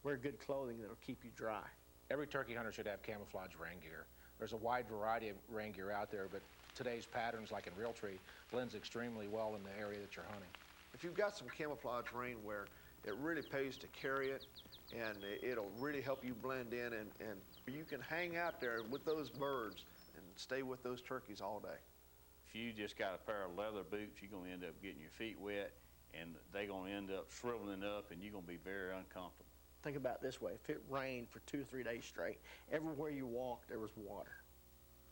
Wear good clothing that'll keep you dry. Every turkey hunter should have camouflage rain gear. There's a wide variety of rain gear out there, but today's patterns, like in Realtree, blends extremely well in the area that you're hunting. If you've got some camouflage rainwear, it really pays to carry it, and it'll really help you blend in, and you can hang out there with those birds and stay with those turkeys all day. If you just got a pair of leather boots, you're going to end up getting your feet wet, and they're going to end up shriveling up, and you're going to be very uncomfortable. Think about it this way. If it rained for 2 or 3 days straight, everywhere you walked, there was water.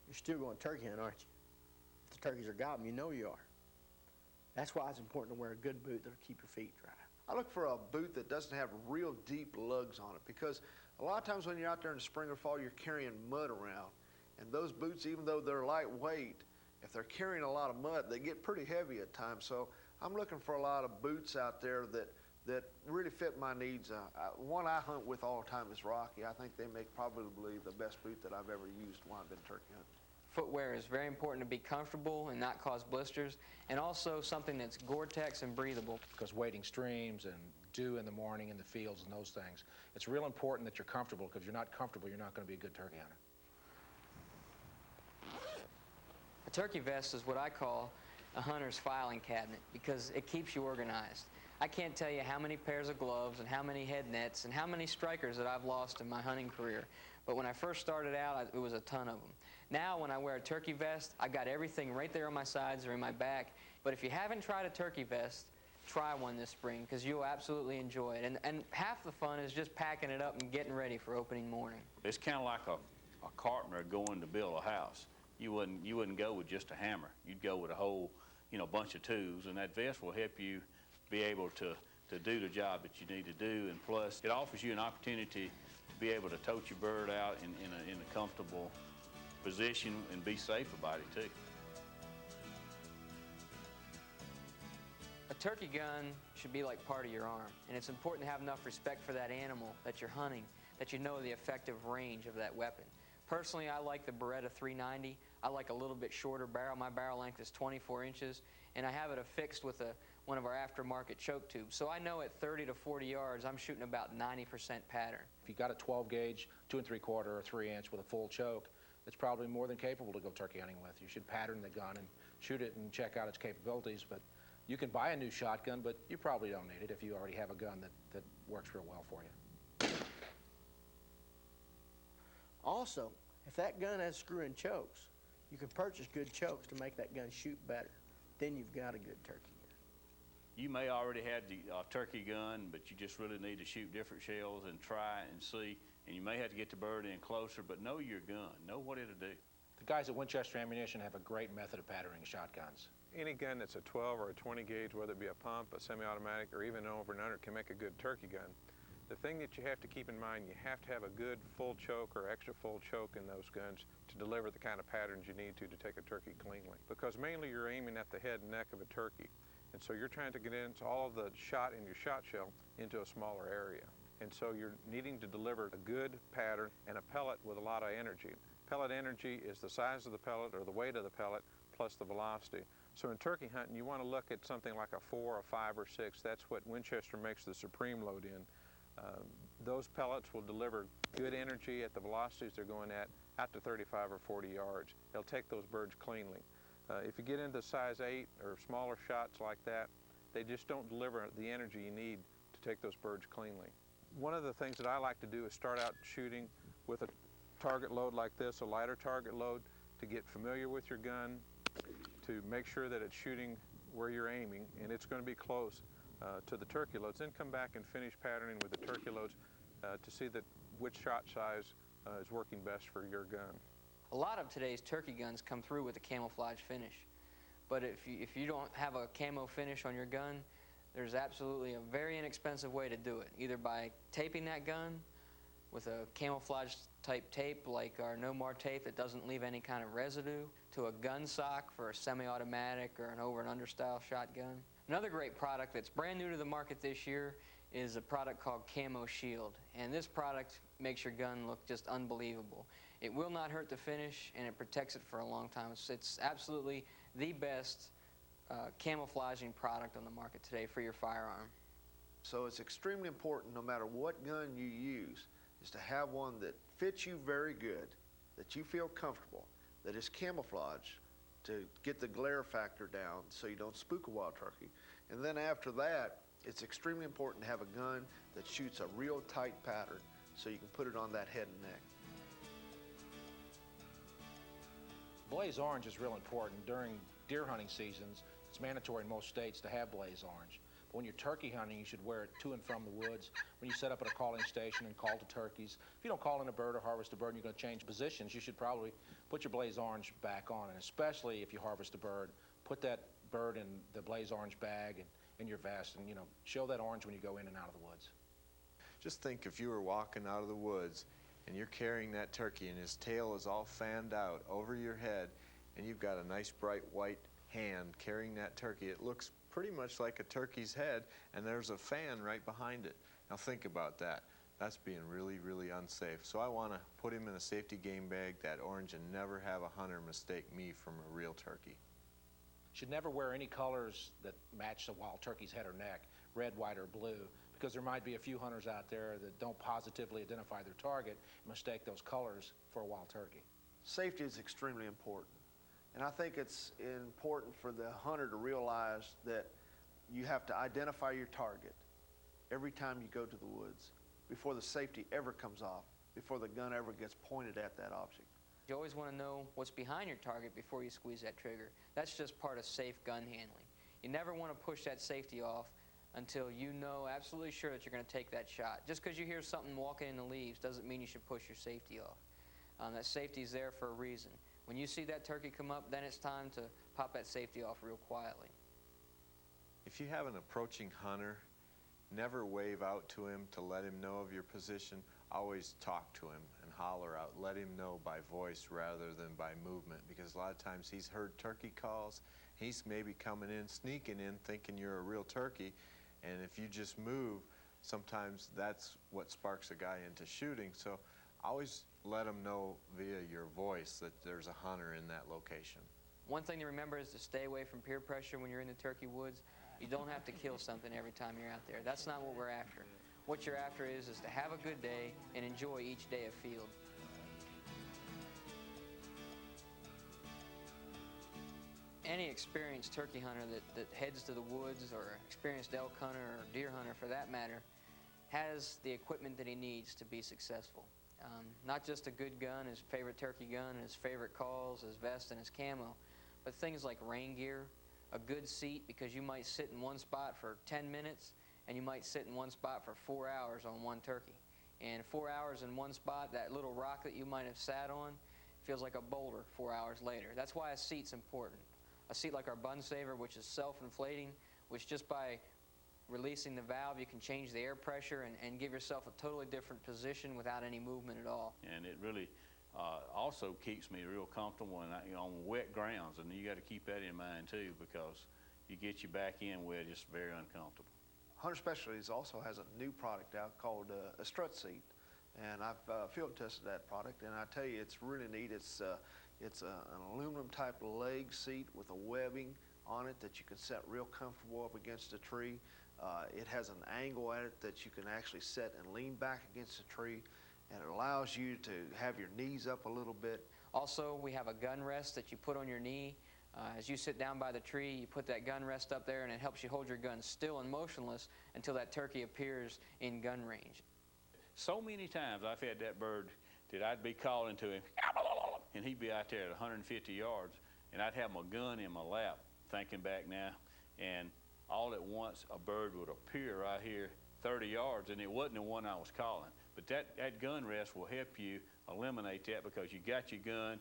You're still going turkey hunt, aren't you? If the turkeys are gobbling, you know you are. That's why it's important to wear a good boot that'll keep your feet dry. I look for a boot that doesn't have real deep lugs on it, because a lot of times when you're out there in the spring or fall, you're carrying mud around. And those boots, even though they're lightweight, if they're carrying a lot of mud, they get pretty heavy at times. So I'm looking for a lot of boots out there that really fit my needs. One I hunt with all the time is Rocky. I think they make probably the best boot that I've ever used while I've been turkey hunting. Footwear is very important to be comfortable and not cause blisters, and also something that's Gore-Tex and breathable. Because wading streams and dew in the morning in the fields and those things, it's real important that you're comfortable, because if you're not comfortable, you're not going to be a good turkey hunter. A turkey vest is what I call a hunter's filing cabinet, because it keeps you organized. I can't tell you how many pairs of gloves and how many head nets and how many strikers that I've lost in my hunting career. But when I first started out, it was a ton of them. Now, when I wear a turkey vest, I've got everything right there on my sides or in my back. But if you haven't tried a turkey vest, try one this spring, because you'll absolutely enjoy it. And half the fun is just packing it up and getting ready for opening morning. It's kind of like a carpenter going to build a house. You wouldn't go with just a hammer. You'd go with a whole, bunch of tools, and that vest will help you be able to do the job that you need to do. And plus, it offers you an opportunity to be able to tote your bird out in a comfortable position and be safe about it too. A turkey gun should be like part of your arm, and it's important to have enough respect for that animal that you're hunting, that you know the effective range of that weapon. Personally, I like the Beretta 390. I like a little bit shorter barrel. My barrel length is 24 inches, and I have it affixed with one of our aftermarket choke tubes. So I know at 30 to 40 yards, I'm shooting about 90% pattern. If you got a 12 gauge, 2 3/4 or 3 inch with a full choke, it's probably more than capable to go turkey hunting with. You should pattern the gun and shoot it and check out its capabilities. But you can buy a new shotgun, but you probably don't need it if you already have a gun that works real well for you. Also, if that gun has screw-in chokes, you can purchase good chokes to make that gun shoot better. Then you've got a good turkey gun. You may already have the turkey gun, but you just really need to shoot different shells and try and see. And you may have to get the bird in closer, but know your gun. Know what it'll do. The guys at Winchester Ammunition have a great method of patterning shotguns. Any gun that's a 12 or a 20 gauge, whether it be a pump, a semi-automatic, or even an over and under, can make a good turkey gun. The thing that you have to keep in mind, you have to have a good full choke or extra full choke in those guns to deliver the kind of patterns you need to take a turkey cleanly. Because mainly you're aiming at the head and neck of a turkey. And so you're trying to condense all of the shot in your shot shell into a smaller area. And so you're needing to deliver a good pattern and a pellet with a lot of energy. Pellet energy is the size of the pellet or the weight of the pellet plus the velocity. So in turkey hunting, you want to look at something like a 4, a 5, or 6. That's what Winchester makes the Supreme load in. Those pellets will deliver good energy at the velocities they're going at out to 35 or 40 yards. They'll take those birds cleanly. If you get into size 8 or smaller shots like that, they just don't deliver the energy you need to take those birds cleanly. One of the things that I like to do is start out shooting with a target load like this, a lighter target load, to get familiar with your gun, to make sure that it's shooting where you're aiming, and it's going to be close to the turkey loads. Then come back and finish patterning with the turkey loads to see that which shot size is working best for your gun. A lot of today's turkey guns come through with a camouflage finish. But if you don't have a camo finish on your gun, there's absolutely a very inexpensive way to do it, either by taping that gun with a camouflage type tape like our No More tape that doesn't leave any kind of residue, to a gun sock for a semi-automatic or an over and under style shotgun. Another great product that's brand new to the market this year is a product called Camo Shield, and this product makes your gun look just unbelievable. It will not hurt the finish, and it protects it for a long time. It's absolutely the best camouflaging product on the market today for your firearm. So it's extremely important, no matter what gun you use, is to have one that fits you very good, that you feel comfortable, that is camouflage to get the glare factor down so you don't spook a wild turkey. And then after that, it's extremely important to have a gun that shoots a real tight pattern so you can put it on that head and neck. Blaze orange is real important. During deer hunting seasons, it's mandatory in most states to have blaze orange. But when you're turkey hunting, you should wear it to and from the woods. When you set up at a calling station and call to turkeys, if you don't call in a bird or harvest a bird and you're going to change positions, you should probably put your blaze orange back on. And especially if you harvest a bird, put that bird in the blaze orange bag and in your vest, and show that orange when you go in and out of the woods. Just think if you were walking out of the woods and you're carrying that turkey and his tail is all fanned out over your head and you've got a nice bright white hand carrying that turkey. It looks pretty much like a turkey's head, and there's a fan right behind it. Now think about that. That's being really, really unsafe. So I want to put him in a safety game bag, that orange, and never have a hunter mistake me from a real turkey. Should never wear any colors that match the wild turkey's head or neck, red, white, or blue, because there might be a few hunters out there that don't positively identify their target and mistake those colors for a wild turkey. Safety is extremely important. And I think it's important for the hunter to realize that you have to identify your target every time you go to the woods before the safety ever comes off, before the gun ever gets pointed at that object. You always want to know what's behind your target before you squeeze that trigger. That's just part of safe gun handling. You never want to push that safety off until you know absolutely sure that you're going to take that shot. Just because you hear something walking in the leaves doesn't mean you should push your safety off. That safety is there for a reason. When you see that turkey come up, then it's time to pop that safety off real quietly. If you have an approaching hunter, never wave out to him to let him know of your position. Always talk to him and holler out. Let him know by voice rather than by movement, because a lot of times he's heard turkey calls. He's maybe coming in, sneaking in, thinking you're a real turkey, and if you just move, sometimes that's what sparks a guy into shooting. So always let them know via your voice that there's a hunter in that location. One thing to remember is to stay away from peer pressure when you're in the turkey woods. You don't have to kill something every time you're out there. That's not what we're after. What you're after is to have a good day and enjoy each day of field. Any experienced turkey hunter that heads to the woods, or experienced elk hunter or deer hunter for that matter, has the equipment that he needs to be successful. Not just a good gun, his favorite turkey gun, his favorite calls, his vest, and his camo, but things like rain gear, a good seat, because you might sit in one spot for 10 minutes and you might sit in one spot for 4 hours on one turkey. And 4 hours in one spot, that little rock that you might have sat on feels like a boulder 4 hours later. That's why a seat's important. A seat like our Bun Saver, which is self-inflating, which just by releasing the valve, you can change the air pressure and give yourself a totally different position without any movement at all. And it really also keeps me real comfortable on wet grounds, and you got to keep that in mind too, because you get you back in where it's very uncomfortable. Hunter Specialties also has a new product out called a strut seat, and I've field tested that product, and I tell you, it's really neat. It's an aluminum type leg seat with a webbing on it that you can set real comfortable up against a tree. It has an angle at it that you can actually set and lean back against a tree, and it allows you to have your knees up a little bit. Also, we have a gun rest that you put on your knee. As you sit down by the tree, you put that gun rest up there, and it helps you hold your gun still and motionless until that turkey appears in gun range. So many times I've had that bird that I'd be calling to him, and he'd be out there at 150 yards, and I'd have my gun in my lap, thinking back now, and all at once a bird would appear right here 30 yards, and it wasn't the one I was calling. But that gun rest will help you eliminate that because you got your gun.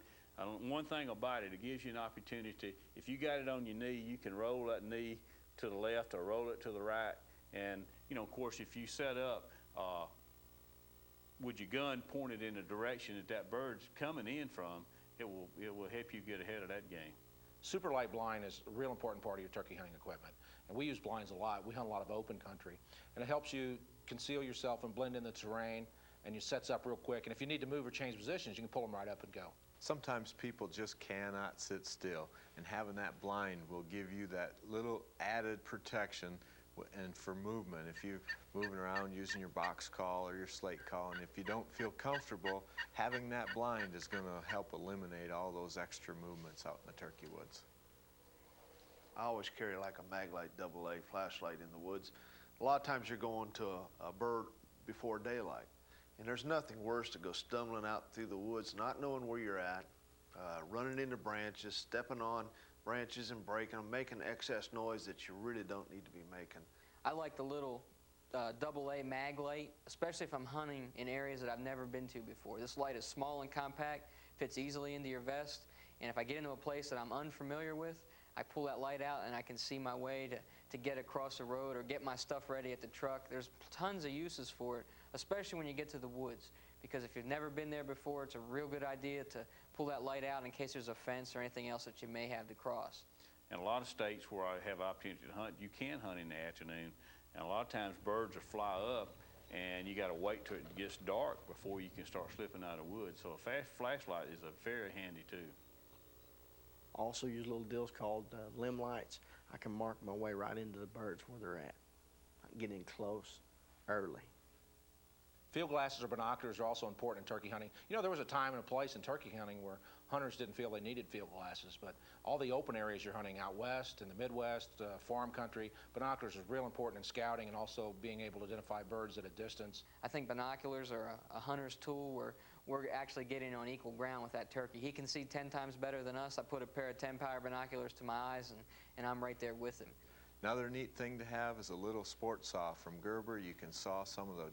One thing about it, it gives you an opportunity. If you got it on your knee, you can roll that knee to the left or roll it to the right. And, you know, of course, if you set up with your gun pointed in the direction that bird's coming in from, it will help you get ahead of that game. Super light blind is a real important part of your turkey hunting equipment. And we use blinds a lot. We hunt a lot of open country. And it helps you conceal yourself and blend in the terrain, and you sets up real quick. And if you need to move or change positions, you can pull them right up and go. Sometimes people just cannot sit still, and having that blind will give you that little added protection and for movement. If you're moving around using your box call or your slate call, and if you don't feel comfortable, having that blind is going to help eliminate all those extra movements out in the turkey woods. I always carry like a Maglite AA flashlight in the woods. A lot of times you're going to a bird before daylight, and there's nothing worse to go stumbling out through the woods, not knowing where you're at, running into branches, stepping on branches and breaking them, making excess noise that you really don't need to be making. I like the little AA mag light, especially if I'm hunting in areas that I've never been to before. This light is small and compact, fits easily into your vest, and if I get into a place that I'm unfamiliar with, I pull that light out and I can see my way to get across the road or get my stuff ready at the truck. There's tons of uses for it, especially when you get to the woods, because if you've never been there before, it's a real good idea to pull that light out in case there's a fence or anything else that you may have to cross. In a lot of states where I have opportunity to hunt, you can hunt in the afternoon, and a lot of times birds will fly up and you got to wait till it gets dark before you can start slipping out of woods. So a fast flashlight is a very handy tool. Also use little deals called limb lights. I can mark my way right into the birds where they're at. I can get in close early. Field glasses or binoculars are also important in turkey hunting. You know, there was a time and a place in turkey hunting where hunters didn't feel they needed field glasses, but all the open areas you're hunting out west, in the Midwest, farm country, binoculars is real important in scouting and also being able to identify birds at a distance. I think binoculars are a hunter's tool where we're actually getting on equal ground with that turkey. He can see 10 times better than us. I put a pair of 10-power binoculars to my eyes, and I'm right there with him. Another neat thing to have is a little sport saw from Gerber. You can saw some of the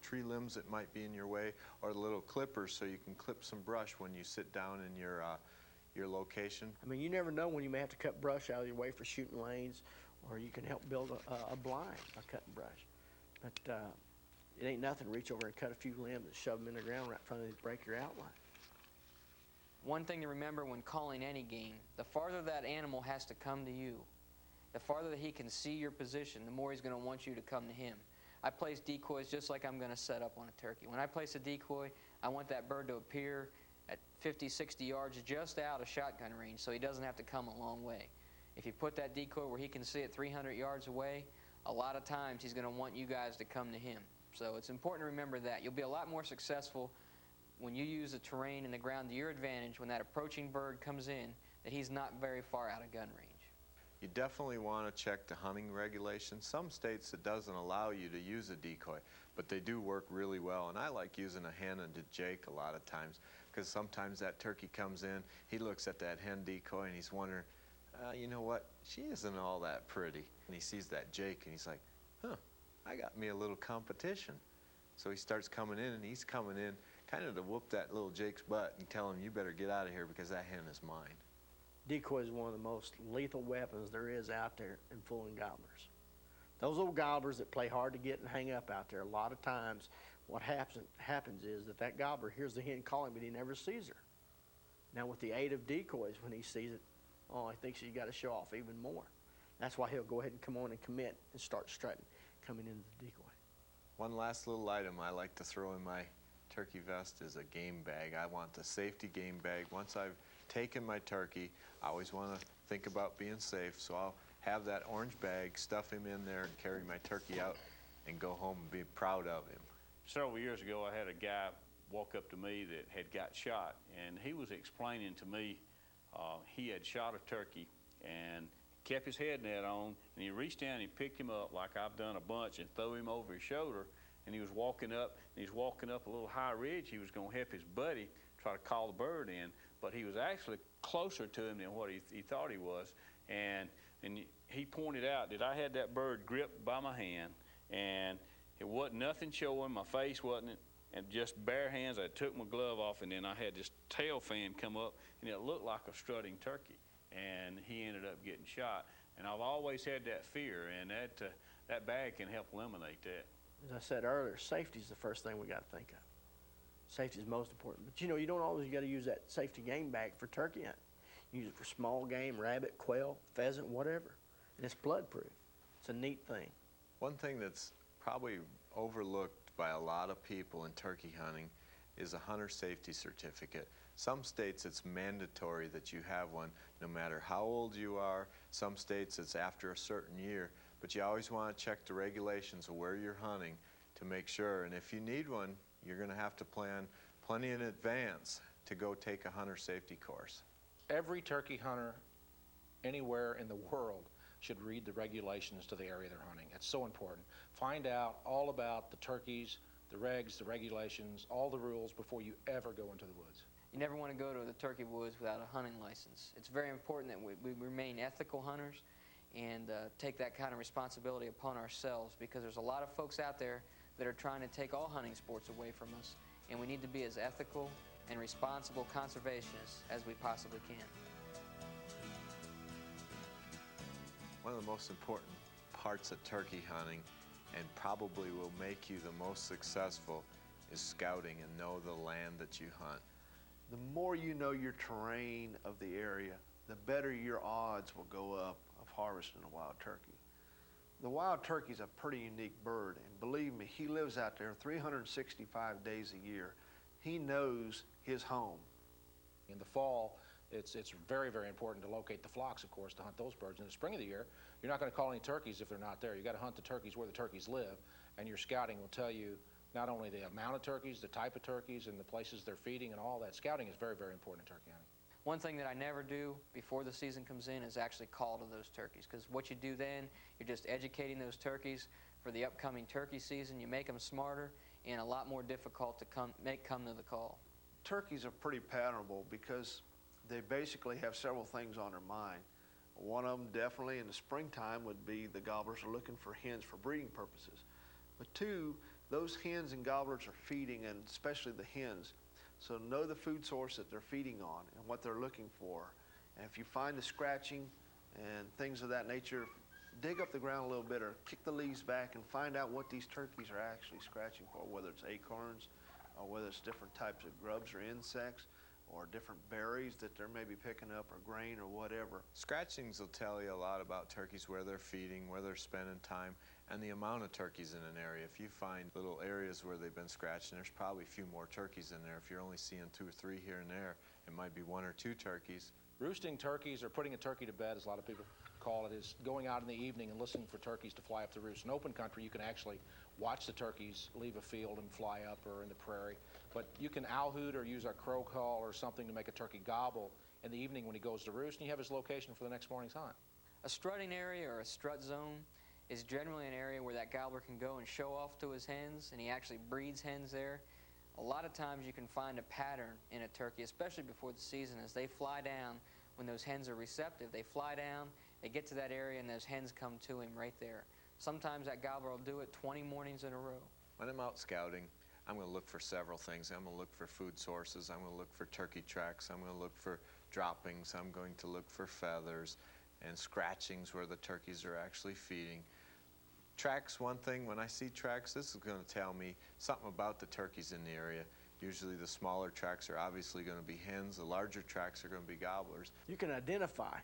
tree limbs that might be in your way, or the little clippers so you can clip some brush when you sit down in your location. I mean, you never know when you may have to cut brush out of your way for shooting lanes, or you can help build a blind by cutting brush. But it ain't nothing to reach over and cut a few limbs and shove them in the ground right in front of you to break your outline. One thing to remember when calling any game, the farther that animal has to come to you, the farther that he can see your position, the more he's going to want you to come to him. I place decoys just like I'm going to set up on a turkey. When I place a decoy, I want that bird to appear at 50, 60 yards just out of shotgun range so he doesn't have to come a long way. If you put that decoy where he can see it 300 yards away, a lot of times he's going to want you guys to come to him. So it's important to remember that. You'll be a lot more successful when you use the terrain and the ground to your advantage when that approaching bird comes in, that he's not very far out of gun range. You definitely want to check the hunting regulations. Some states it doesn't allow you to use a decoy, but they do work really well. And I like using a hen and a jake a lot of times, because sometimes that turkey comes in, he looks at that hen decoy and he's wondering, you know what, she isn't all that pretty. And he sees that jake and he's like, huh, I got me a little competition. So he starts coming in, and he's coming in kind of to whoop that little jake's butt and tell him, you better get out of here because that hen is mine. Decoy is one of the most lethal weapons there is out there in fooling gobblers. Those old gobblers that play hard to get and hang up out there, a lot of times what happens is that gobbler hears the hen calling, but he never sees her. Now with the aid of decoys, when he sees it, oh, he thinks he's got to show off even more. That's why he'll go ahead and come on and commit and start strutting, coming into the decoy. One last little item I like to throw in my turkey vest is a game bag. I want the safety game bag. Once I've taken my turkey, I always want to think about being safe, so I'll have that orange bag, stuff him in there, and carry my turkey out and go home and be proud of him. Several years ago, I had a guy walk up to me that had got shot, and he was explaining to me he had shot a turkey and kept his head net on, and he reached down and he picked him up like I've done a bunch and threw him over his shoulder, and he was walking up a little high ridge. He was going to help his buddy try to call the bird in, but he was actually closer to him than what he thought he was, and he pointed out that I had that bird gripped by my hand, and it wasn't nothing showing, my face wasn't, and just bare hands. I took my glove off, and then I had this tail fan come up, and it looked like a strutting turkey, and he ended up getting shot. And I've always had that fear, and that bag can help eliminate that. As I said earlier, safety is the first thing we got to think of. Safety is most important. But you know, you don't always got to use that safety game bag for turkey hunting. You use it for small game, rabbit, quail, pheasant, whatever. And it's blood proof. It's a neat thing. One thing that's probably overlooked by a lot of people in turkey hunting is a hunter safety certificate. Some states it's mandatory that you have one no matter how old you are. Some states it's after a certain year, but you always want to check the regulations of where you're hunting to make sure. And if you need one, you're going to have to plan plenty in advance to go take a hunter safety course. Every turkey hunter anywhere in the world should read the regulations to the area they're hunting. It's so important. Find out all about the turkeys, the regs, the regulations, all the rules before you ever go into the woods. You never want to go to the turkey woods without a hunting license. It's very important that we remain ethical hunters and take that kind of responsibility upon ourselves, because there's a lot of folks out there that are trying to take all hunting sports away from us, and we need to be as ethical and responsible conservationists as we possibly can. One of the most important parts of turkey hunting, and probably will make you the most successful, is scouting and know the land that you hunt. The more you know your terrain of the area, the better your odds will go up of harvesting a wild turkey. The wild turkey is a pretty unique bird, and believe me, he lives out there 365 days a year. He knows his home. In the fall, it's very, very important to locate the flocks, of course, to hunt those birds. In the spring of the year, you're not going to call any turkeys if they're not there. You got to hunt the turkeys where the turkeys live, and your scouting will tell you not only the amount of turkeys, the type of turkeys, and the places they're feeding and all that. Scouting is very, very important in turkey hunting. One thing that I never do before the season comes in is actually call to those turkeys, because what you do then, you're just educating those turkeys for the upcoming turkey season. You make them smarter and a lot more difficult to come to the call. Turkeys are pretty patternable because they basically have several things on their mind. One of them definitely in the springtime would be the gobblers are looking for hens for breeding purposes. But two, those hens and gobblers are feeding, and especially the hens. So know the food source that they're feeding on and what they're looking for. And if you find the scratching and things of that nature, dig up the ground a little bit or kick the leaves back and find out what these turkeys are actually scratching for, whether it's acorns or whether it's different types of grubs or insects or different berries that they're maybe picking up or grain or whatever. Scratchings will tell you a lot about turkeys, where they're feeding, where they're spending time, and the amount of turkeys in an area. If you find little areas where they've been scratching, there's probably a few more turkeys in there. If you're only seeing 2 or 3 here and there, it might be 1 or 2 turkeys. Roosting turkeys, or putting a turkey to bed, as a lot of people call it, is going out in the evening and listening for turkeys to fly up to roost. In open country, you can actually watch the turkeys leave a field and fly up, or in the prairie. But you can owl hoot or use a crow call or something to make a turkey gobble in the evening when he goes to roost, and you have his location for the next morning's hunt. A strutting area or a strut zone is generally an area where that gobbler can go and show off to his hens, and he actually breeds hens there. A lot of times you can find a pattern in a turkey, especially before the season, as they fly down. When those hens are receptive, they fly down, they get to that area, and those hens come to him right there. Sometimes that gobbler will do it 20 mornings in a row. When I'm out scouting, I'm going to look for several things. I'm going to look for food sources. I'm going to look for turkey tracks. I'm going to look for droppings. I'm going to look for feathers and scratchings where the turkeys are actually feeding. Tracks, one thing, when I see tracks, this is going to tell me something about the turkeys in the area. Usually the smaller tracks are obviously going to be hens. The larger tracks are going to be gobblers. You can identify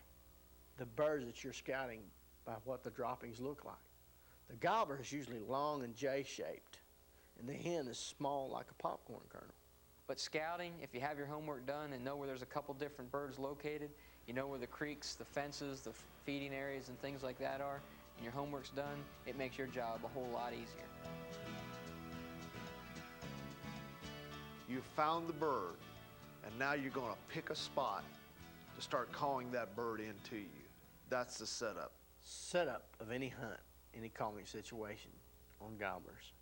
the birds that you're scouting by what the droppings look like. The gobbler is usually long and J-shaped, and the hen is small like a popcorn kernel. But scouting, if you have your homework done and know where there's a couple different birds located, you know where the creeks, the fences, the feeding areas and things like that are, and your homework's done, it makes your job a whole lot easier. You found the bird, and now you're going to pick a spot to start calling that bird into you. That's the setup. Setup of any hunt, any calling situation on gobblers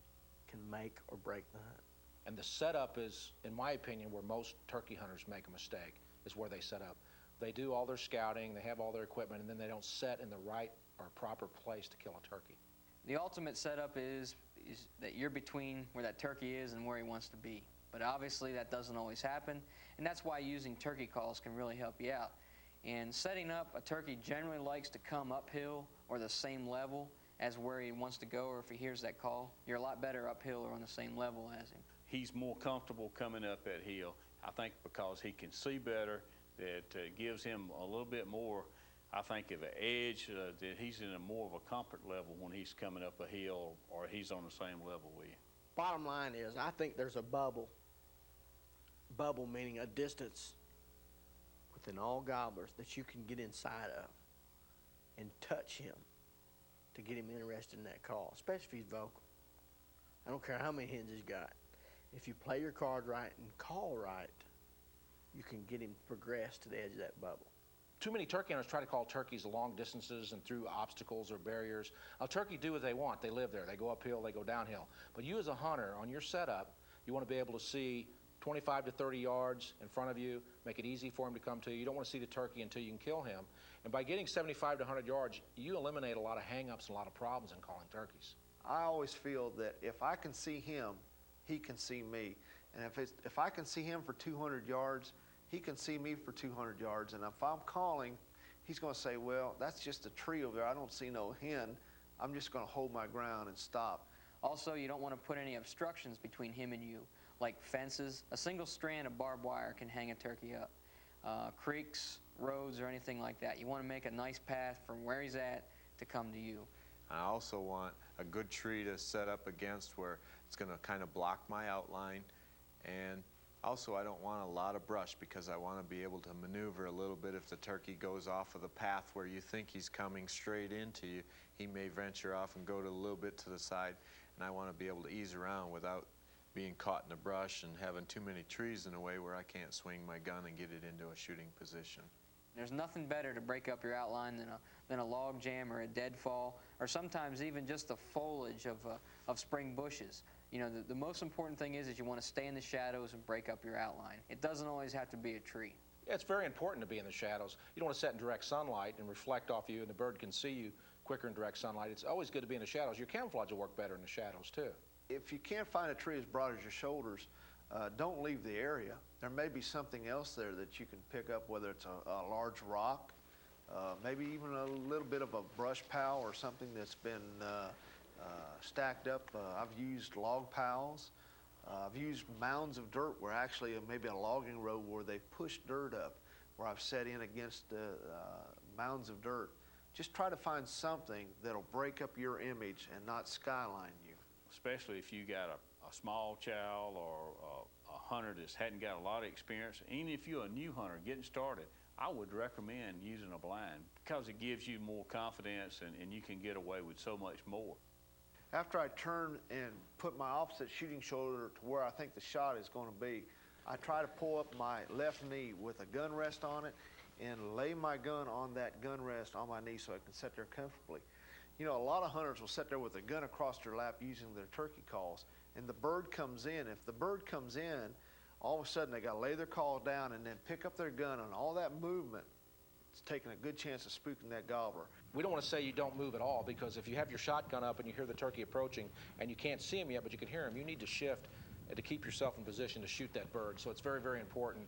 can make or break the hunt. And the setup is, in my opinion, where most turkey hunters make a mistake, is where they set up. They do all their scouting, they have all their equipment, and then they don't set in the right or proper place to kill a turkey. The ultimate setup is that you're between where that turkey is and where he wants to be. But obviously that doesn't always happen, and that's why using turkey calls can really help you out. And setting up, a turkey generally likes to come uphill or the same level as where he wants to go, or if he hears that call, you're a lot better uphill or on the same level as him. He's more comfortable coming up that hill, I think, because he can see better. That gives him a little bit more, I think, of an edge, that he's in a more of a comfort level when he's coming up a hill or he's on the same level with you. Bottom line is, I think there's a bubble. Bubble meaning a distance within all gobblers that you can get inside of and touch him to get him interested in that call, especially if he's vocal. I don't care how many hens he's got. If you play your card right and call right, you can get him to progress to the edge of that bubble. Too many turkey hunters try to call turkeys long distances and through obstacles or barriers. A turkey do what they want. They live there. They go uphill, they go downhill. But you as a hunter, on your setup, you want to be able to see 25 to 30 yards in front of you, make it easy for him to come to you. You don't want to see the turkey until you can kill him. And by getting 75 to 100 yards, you eliminate a lot of hang-ups and a lot of problems in calling turkeys. I always feel that if I can see him, he can see me. And if I can see him for 200 yards, he can see me for 200 yards. And if I'm calling, he's going to say, well, that's just a tree over there. I don't see no hen. I'm just going to hold my ground and stop. Also, you don't want to put any obstructions between him and you, like fences. A single strand of barbed wire can hang a turkey up. Creeks, roads, or anything like that. You want to make a nice path from where he's at to come to you. I also want a good tree to set up against where it's going to kind of block my outline. And also, I don't want a lot of brush because I want to be able to maneuver a little bit. If the turkey goes off of the path where you think he's coming straight into you, he may venture off and go to a little bit to the side. And I want to be able to ease around without being caught in the brush and having too many trees in a way where I can't swing my gun and get it into a shooting position. There's nothing better to break up your outline than a log jam or a deadfall, or sometimes even just the foliage of spring bushes. You know, the most important thing is you want to stay in the shadows and break up your outline. It doesn't always have to be a tree. Yeah, it's very important to be in the shadows. You don't want to sit in direct sunlight and reflect off you, and the bird can see you quicker in direct sunlight. It's always good to be in the shadows. Your camouflage will work better in the shadows, too. If you can't find a tree as broad as your shoulders, don't leave the area. There may be something else there that you can pick up, whether it's a large rock, maybe even a little bit of a brush pile or something that's been stacked up. I've used log piles. I've used mounds of dirt where actually maybe a logging road where they push dirt up, where I've set in against mounds of dirt. Just try to find something that'll break up your image and not skyline you. Especially if you got a small child or a hunter that hadn't got a lot of experience. Even if you're a new hunter getting started, I would recommend using a blind because it gives you more confidence and you can get away with so much more. After I turn and put my opposite shooting shoulder to where I think the shot is going to be, I try to pull up my left knee with a gun rest on it and lay my gun on that gun rest on my knee so I can sit there comfortably. You know, a lot of hunters will sit there with a gun across their lap using their turkey calls, and the bird comes in. If the bird comes in, all of a sudden they got to lay their call down and then pick up their gun, and all that movement, it's taking a good chance of spooking that gobbler. We don't want to say you don't move at all, because if you have your shotgun up and you hear the turkey approaching and you can't see him yet, but you can hear him, you need to shift to keep yourself in position to shoot that bird. So it's very, very important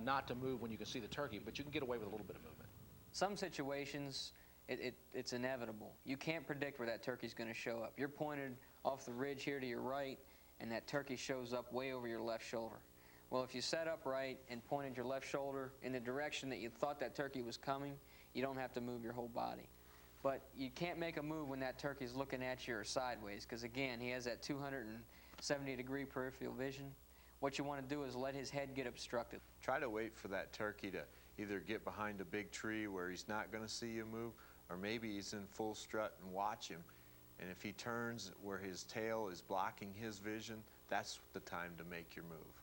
not to move when you can see the turkey, but you can get away with a little bit of movement. Some situations, it's inevitable. You can't predict where that turkey's going to show up. You're pointed off the ridge here to your right, and that turkey shows up way over your left shoulder. Well, if you set up right and pointed your left shoulder in the direction that you thought that turkey was coming, you don't have to move your whole body. But you can't make a move when that turkey's looking at you or sideways, because again, he has that 270-degree peripheral vision. What you want to do is let his head get obstructed. Try to wait for that turkey to either get behind a big tree where he's not going to see you move, or maybe he's in full strut, and watch him. And if he turns where his tail is blocking his vision, that's the time to make your move.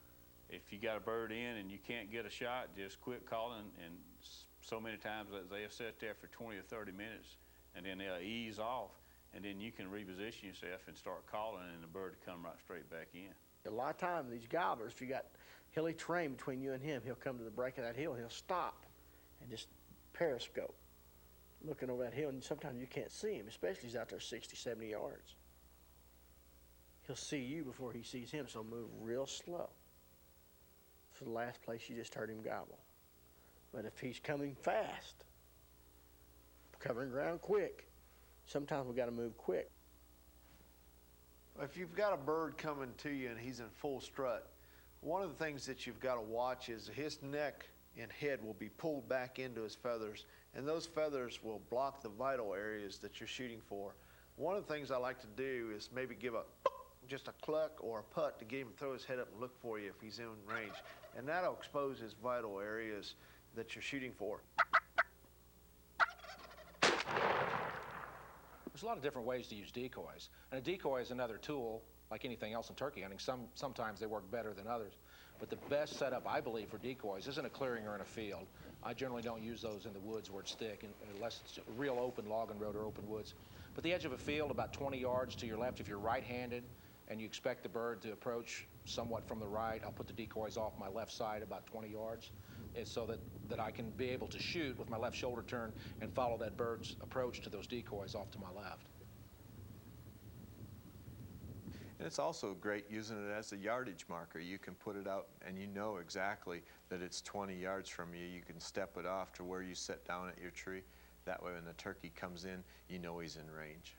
If you got a bird in and you can't get a shot, just quit calling, and so many times that they'll sit there for 20 or 30 minutes, and then they'll ease off, and then you can reposition yourself and start calling, and the bird will come right straight back in. A lot of times, these gobblers, if you got hilly terrain between you and him, he'll come to the break of that hill, and he'll stop and just periscope, looking over that hill, and sometimes you can't see him, especially if he's out there 60, 70 yards. He'll see you before he sees him, so move real slow. It's the last place you just heard him gobble. But if he's coming fast, covering ground quick, sometimes we got to move quick. If you've got a bird coming to you and he's in full strut, one of the things that you've got to watch is his neck and head will be pulled back into his feathers, and those feathers will block the vital areas that you're shooting for. One of the things I like to do is maybe give just a cluck or a putt to get him to throw his head up and look for you if he's in range, and that'll expose his vital areas that you're shooting for. There's a lot of different ways to use decoys, and a decoy is another tool like anything else in turkey hunting. Sometimes they work better than others, but the best setup, I believe, for decoys isn't a clearing or in a field. I generally don't use those in the woods where it's thick, unless it's a real open logging road or open woods. But the edge of a field about 20 yards to your left, if you're right-handed and you expect the bird to approach somewhat from the right, I'll put the decoys off my left side about 20 yards, so that I can be able to shoot with my left shoulder turn and follow that bird's approach to those decoys off to my left. And it's also great using it as a yardage marker. You can put it out and you know exactly that it's 20 yards from you. You can step it off to where you sit down at your tree. That way when the turkey comes in, you know he's in range.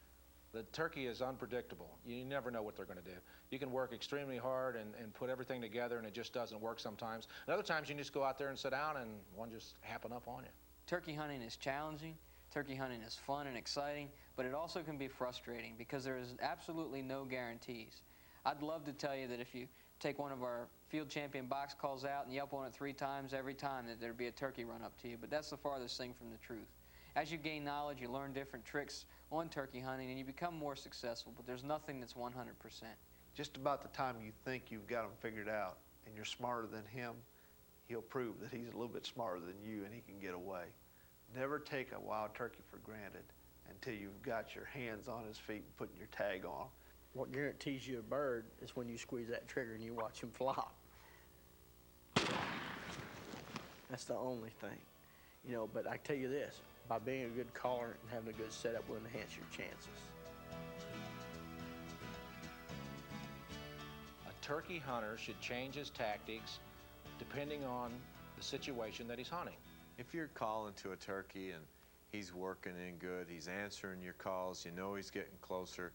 The turkey is unpredictable. You never know what they're going to do. You can work extremely hard and put everything together, and it just doesn't work sometimes. And other times you can just go out there and sit down and one just happen up on you. Turkey hunting is challenging. Turkey hunting is fun and exciting, but it also can be frustrating because there is absolutely no guarantees. I'd love to tell you that if you take one of our field champion box calls out and yelp on it 3 times every time, that there'd be a turkey run up to you, but that's the farthest thing from the truth. As you gain knowledge, you learn different tricks on turkey hunting, and you become more successful, but there's nothing that's 100%. Just about the time you think you've got him figured out and you're smarter than him, he'll prove that he's a little bit smarter than you and he can get away. Never take a wild turkey for granted until you've got your hands on his feet and putting your tag on. What guarantees you a bird is when you squeeze that trigger and you watch him flop. That's the only thing. You know, but I tell you this, by being a good caller and having a good setup will enhance your chances. A turkey hunter should change his tactics depending on the situation that he's hunting. If you're calling to a turkey and he's working in good, he's answering your calls, you know he's getting closer,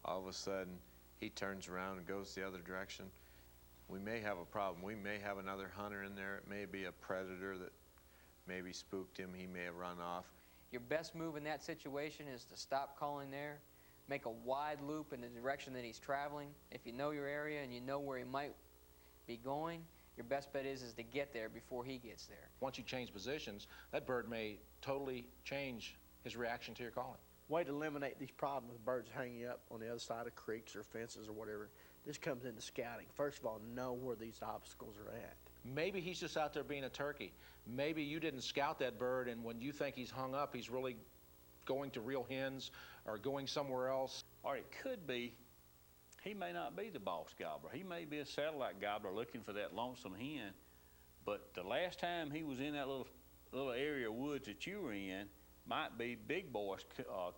all of a sudden he turns around and goes the other direction, we may have a problem. We may have another hunter in there. It may be a predator that maybe spooked him. He may have run off. Your best move in that situation is to stop calling there, make a wide loop in the direction that he's traveling. If you know your area and you know where he might be going, your best bet is to get there before he gets there. Once you change positions, that bird may totally change his reaction to your calling. Way to eliminate these problems with birds hanging up on the other side of creeks or fences or whatever. This comes into scouting. First of all, know where these obstacles are at. Maybe he's just out there being a turkey. Maybe you didn't scout that bird, and when you think he's hung up, he's really going to real hens or going somewhere else. Or it could be, he may not be the boss gobbler. He may be a satellite gobbler looking for that lonesome hen, but the last time he was in that little area of woods that you were in might be big boy's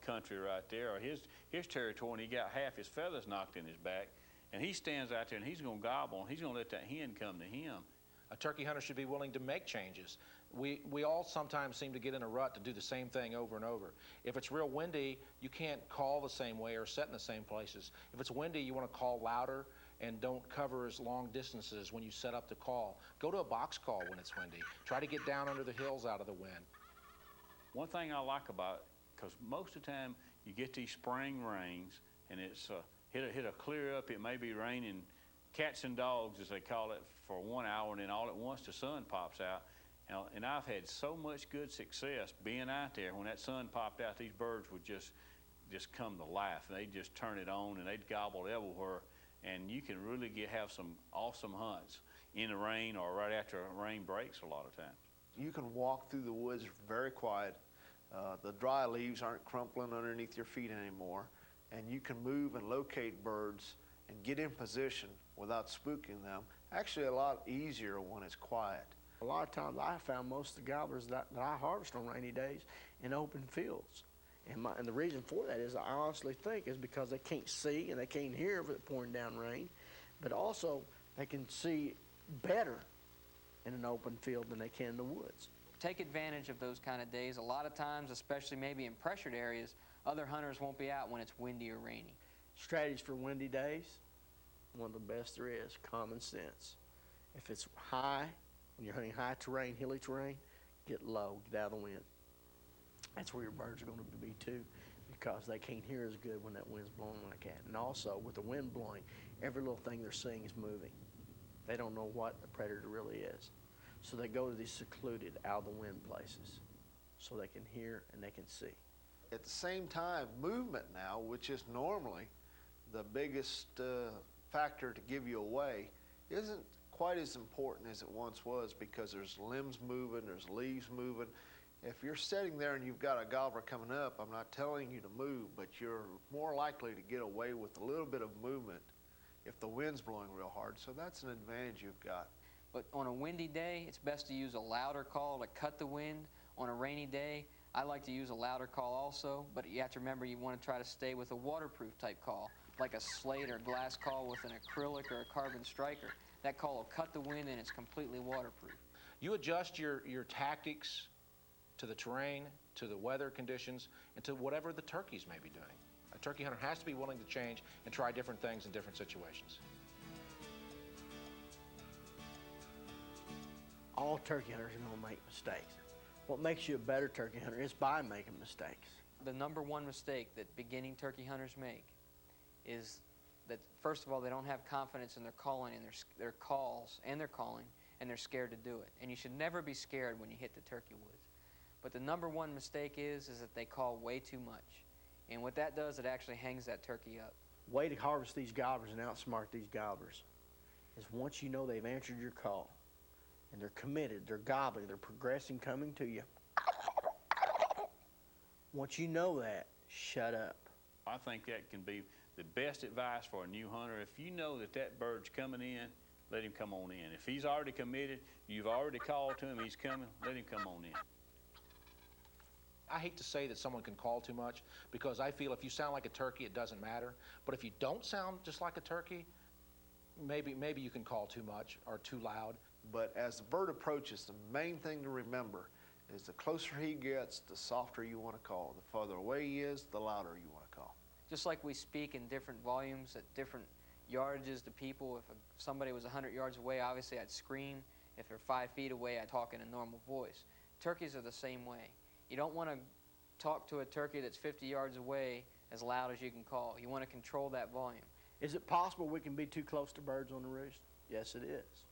country right there, or his territory, and he got half his feathers knocked in his back, and he stands out there and he's going to gobble, and he's going to let that hen come to him. A turkey hunter should be willing to make changes. We all sometimes seem to get in a rut to do the same thing over and over. If it's real windy, you can't call the same way or set in the same places. If it's windy, you want to call louder and don't cover as long distances when you set up the call. Go to a box call when it's windy. Try to get down under the hills out of the wind. One thing I like about because most of the time you get these spring rains, and it's it'll clear up. It may be raining cats and dogs, as they call it, for 1 hour, and then all at once the sun pops out. And I've had so much good success being out there. When that sun popped out, these birds would just come to life. They'd just turn it on, and they'd gobble everywhere. And you can really have some awesome hunts in the rain or right after rain breaks a lot of times. You can walk through the woods very quiet. The dry leaves aren't crumpling underneath your feet anymore, and you can move and locate birds and get in position without spooking them. Actually, a lot easier when it's quiet. A lot of times I found most of the gobblers that I harvest on rainy days in open fields. And the reason for that is, I honestly think, is because they can't see and they can't hear if it's pouring down rain, but also they can see better in an open field than they can in the woods. Take advantage of those kind of days. A lot of times, especially maybe in pressured areas, other hunters won't be out when it's windy or rainy. Strategies for windy days, one of the best there is, common sense. If it's high, when you're hunting high terrain, hilly terrain, get low, get out of the wind. That's where your birds are going to be too, because they can't hear as good when that wind's blowing like that. And also, with the wind blowing, every little thing they're seeing is moving. They don't know what the predator really is. So they go to these secluded, out of the wind places so they can hear and they can see. At the same time, movement now, which is normally the biggest factor to give you away, isn't quite as important as it once was, because there's limbs moving, there's leaves moving. If you're sitting there and you've got a gobbler coming up, I'm not telling you to move, but you're more likely to get away with a little bit of movement if the wind's blowing real hard. So that's an advantage you've got. But on a windy day, it's best to use a louder call to cut the wind. On a rainy day, I like to use a louder call also, but you have to remember you want to try to stay with a waterproof type call, like a slate or glass call with an acrylic or a carbon striker. That call will cut the wind and it's completely waterproof. You adjust your tactics to the terrain, to the weather conditions, and to whatever the turkeys may be doing. A turkey hunter has to be willing to change and try different things in different situations. All turkey hunters are going to make mistakes. What makes you a better turkey hunter is by making mistakes. The number one mistake that beginning turkey hunters make is that, first of all, they don't have confidence in their calling and their calls and their calling, and they're scared to do it. And you should never be scared when you hit the turkey woods. But the number one mistake is that they call way too much. And what that does, it actually hangs that turkey up. Way to harvest these gobblers and outsmart these gobblers is, once you know they've answered your call and they're committed, they're gobbling, they're progressing, coming to you. Once you know that, shut up. I think that can be the best advice for a new hunter. If you know that that bird's coming in, let him come on in. If he's already committed, you've already called to him, he's coming, let him come on in. I hate to say that someone can call too much, because I feel if you sound like a turkey, it doesn't matter. But if you don't sound just like a turkey, maybe you can call too much or too loud. But as the bird approaches, the main thing to remember is the closer he gets, the softer you want to call. The farther away he is, the louder you want to call. Just like we speak in different volumes at different yardages to people. If somebody was 100 yards away, obviously I'd scream. If they're 5 feet away, I'd talk in a normal voice. Turkeys are the same way. You don't want to talk to a turkey that's 50 yards away as loud as you can call. You want to control that volume. Is it possible we can be too close to birds on the roost? Yes, it is.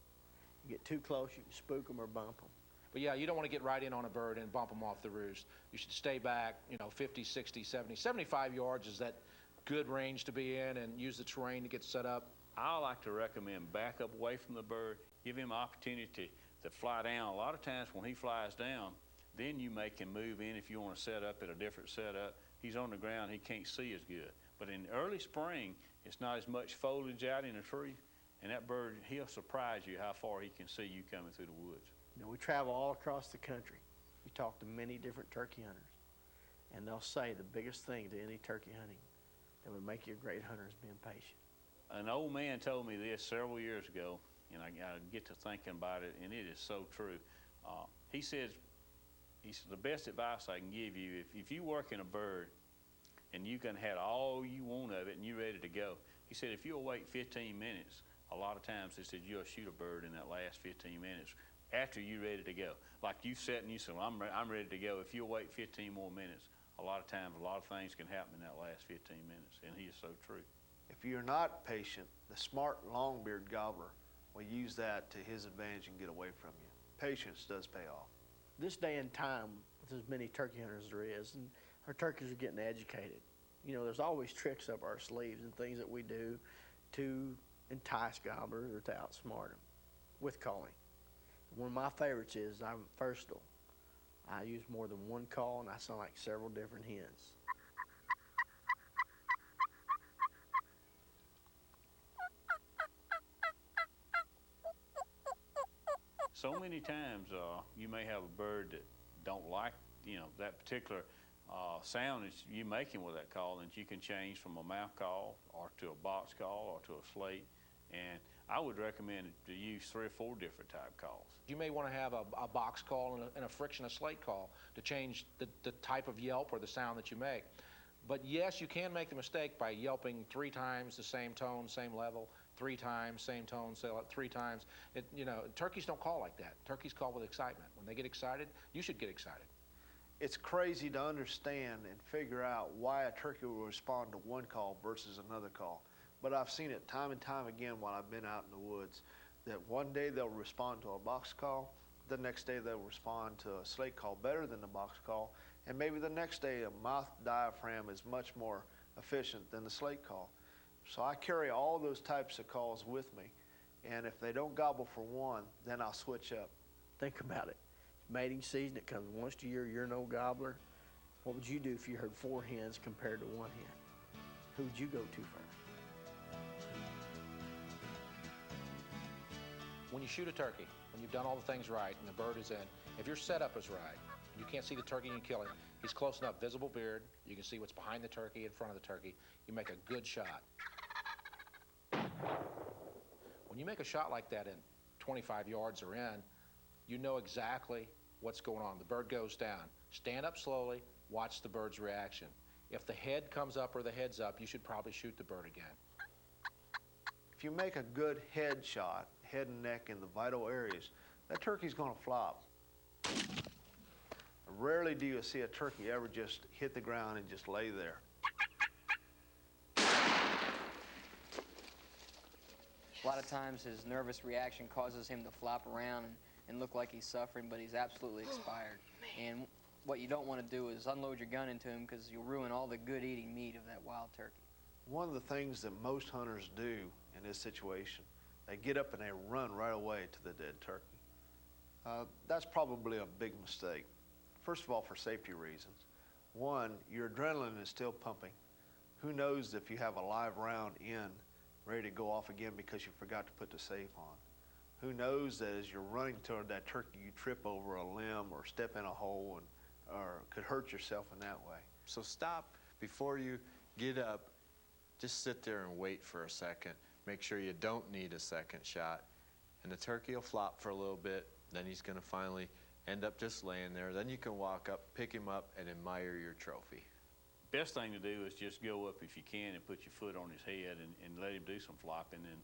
You get too close, you can spook them or bump them. But yeah, you don't want to get right in on a bird and bump them off the roost. You should stay back, 50, 60, 70, 75 yards is that good range to be in, and use the terrain to get set up. I like to recommend back up away from the bird, give him opportunity to fly down. A lot of times when he flies down, then you make him move in if you want to set up at a different setup. He's on the ground, he can't see as good. But in early spring, it's not as much foliage out in the tree, and that bird, he'll surprise you how far he can see you coming through the woods. We travel all across the country. You talk to many different turkey hunters, and they'll say the biggest thing to any turkey hunting that would make you a great hunter is being patient. An old man told me this several years ago, and I get to thinking about it, and it is so true. He said, the best advice I can give you, if you work in a bird and you can have all you want of it and you're ready to go, he said, if you'll wait 15 minutes, a lot of times he said you'll shoot a bird in that last 15 minutes after you're ready to go. Like you sat and you said, well, I'm ready to go. If you'll wait 15 more minutes, a lot of times, a lot of things can happen in that last 15 minutes, and he is so true. If you're not patient, the smart long-beard gobbler will use that to his advantage and get away from you. Patience does pay off. This day and time, with as many turkey hunters as there is, and our turkeys are getting educated. You know, there's always tricks up our sleeves and things that we do to entice gobblers or to outsmart them with calling. One of my favorites is I'm versatile. I use more than one call, and I sound like several different hens. So many times you may have a bird that don't like, that particular sound that you making with that call, and you can change from a mouth call or to a box call or to a slate. And I would recommend to use 3 or 4 different type calls. You may want to have a box call and a friction, a slate call to change the type of yelp or the sound that you make. But yes, you can make the mistake by yelping 3 times the same tone, same level, 3 times, same tone, 3 times. Turkeys don't call like that. Turkeys call with excitement. When they get excited, you should get excited. It's crazy to understand and figure out why a turkey will respond to one call versus another call. But I've seen it time and time again while I've been out in the woods, that one day they'll respond to a box call, the next day they'll respond to a slate call better than the box call, and maybe the next day a mouth diaphragm is much more efficient than the slate call. So I carry all those types of calls with me, and if they don't gobble for one, then I'll switch up. Think about it. It's mating season. It comes once a year. You're no gobbler. What would you do if you heard 4 hens compared to 1 hen? Who would you go to first? When you shoot a turkey, when you've done all the things right and the bird is in, if your setup is right, you can't see the turkey and kill him, he's close enough, visible beard, you can see what's behind the turkey, in front of the turkey, you make a good shot. When you make a shot like that in 25 yards or in, you know exactly what's going on. The bird goes down. Stand up slowly, watch the bird's reaction. If the head comes up or the head's up, you should probably shoot the bird again. If you make a good head shot, head and neck in the vital areas, that turkey's going to flop. Rarely do you see a turkey ever just hit the ground and just lay there. A lot of times his nervous reaction causes him to flop around and look like he's suffering, but he's absolutely expired. And what you don't want to do is unload your gun into him, because you'll ruin all the good eating meat of that wild turkey. One of the things that most hunters do in this situation, they get up and they run right away to the dead turkey. That's probably a big mistake. First of all, for safety reasons. One, your adrenaline is still pumping. Who knows if you have a live round in, ready to go off again because you forgot to put the safe on. Who knows that as you're running toward that turkey, you trip over a limb or step in a hole or could hurt yourself in that way. So stop before you get up. Just sit there and wait for a second. Make sure you don't need a second shot. And the turkey will flop for a little bit. Then he's going to finally end up just laying there. Then you can walk up, pick him up, and admire your trophy. Best thing to do is just go up if you can and put your foot on his head and let him do some flopping, and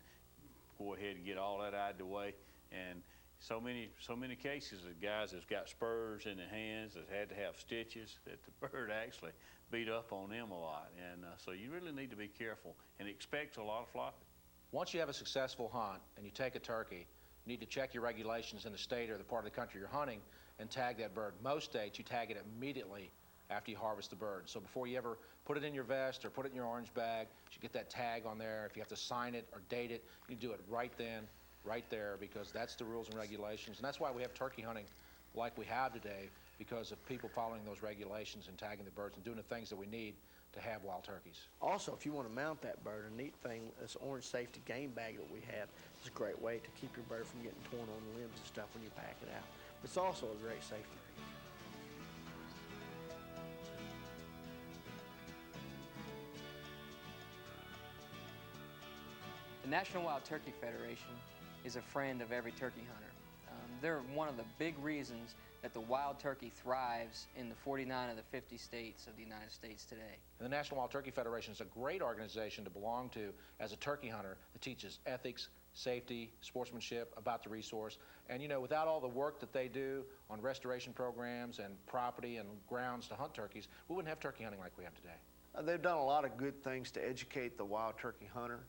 go ahead and get all that out of the way. And so many cases of guys that's got spurs in their hands that had to have stitches, that the bird actually beat up on them a lot. And so you really need to be careful and expect a lot of flopping. Once you have a successful hunt and you take a turkey, you need to check your regulations in the state or the part of the country you're hunting and tag that bird. Most states, you tag it immediately after you harvest the bird. So before you ever put it in your vest or put it in your orange bag, you should get that tag on there. If you have to sign it or date it, you do it right then, right there, because that's the rules and regulations. And that's why we have turkey hunting like we have today, because of people following those regulations and tagging the birds and doing the things that we need to have wild turkeys. Also, if you want to mount that bird, a neat thing, this orange safety game bag that we have is a great way to keep your bird from getting torn on the limbs and stuff when you pack it out. It's also a great safety feature. The National Wild Turkey Federation is a friend of every turkey hunter. They're one of the big reasons that the wild turkey thrives in the 49 of the 50 states of the United States today. And the National Wild Turkey Federation is a great organization to belong to as a turkey hunter that teaches ethics, safety, sportsmanship, about the resource. And you know, without all the work that they do on restoration programs and property and grounds to hunt turkeys, we wouldn't have turkey hunting like we have today. They've done a lot of good things to educate the wild turkey hunter.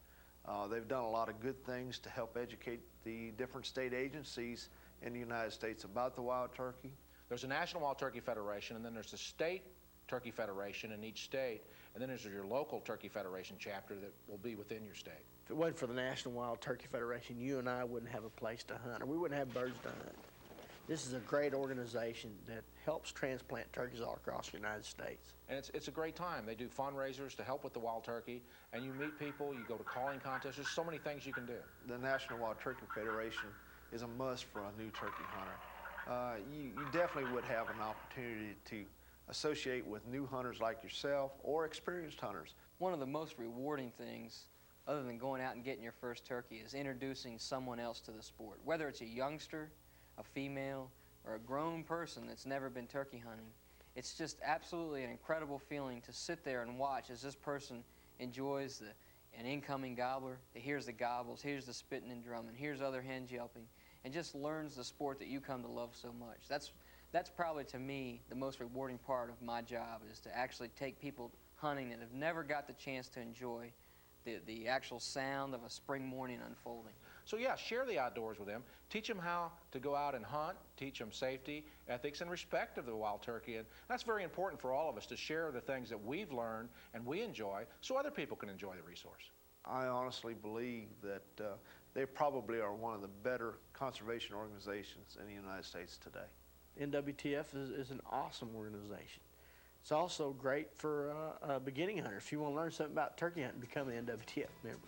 They've done a lot of good things to help educate the different state agencies in the United States about the wild turkey. There's a National Wild Turkey Federation, and then there's the State Turkey Federation in each state, and then there's your local Turkey Federation chapter that will be within your state. If it wasn't for the National Wild Turkey Federation, you and I wouldn't have a place to hunt, or we wouldn't have birds to hunt. This is a great organization that helps transplant turkeys all across the United States. And it's a great time. They do fundraisers to help with the wild turkey, and you meet people, you go to calling contests. There's so many things you can do. The National Wild Turkey Federation is a must for a new turkey hunter. You definitely would have an opportunity to associate with new hunters like yourself or experienced hunters. One of the most rewarding things, other than going out and getting your first turkey, is introducing someone else to the sport. Whether it's a youngster, a female, or a grown person that's never been turkey hunting, it's just absolutely an incredible feeling to sit there and watch as this person enjoys an incoming gobbler, hears the gobbles, hears the spitting and drumming, hears other hens yelping, and just learns the sport that you come to love so much. That's probably, to me, the most rewarding part of my job, is to actually take people hunting that have never got the chance to enjoy the actual sound of a spring morning unfolding. So yeah, share the outdoors with them. Teach them how to go out and hunt. Teach them safety, ethics, and respect of the wild turkey. And that's very important for all of us, to share the things that we've learned and we enjoy so other people can enjoy the resource. I honestly believe that they probably are one of the better conservation organizations in the United States today. NWTF is an awesome organization. It's also great for beginning hunters. If you want to learn something about turkey hunting, become an NWTF member.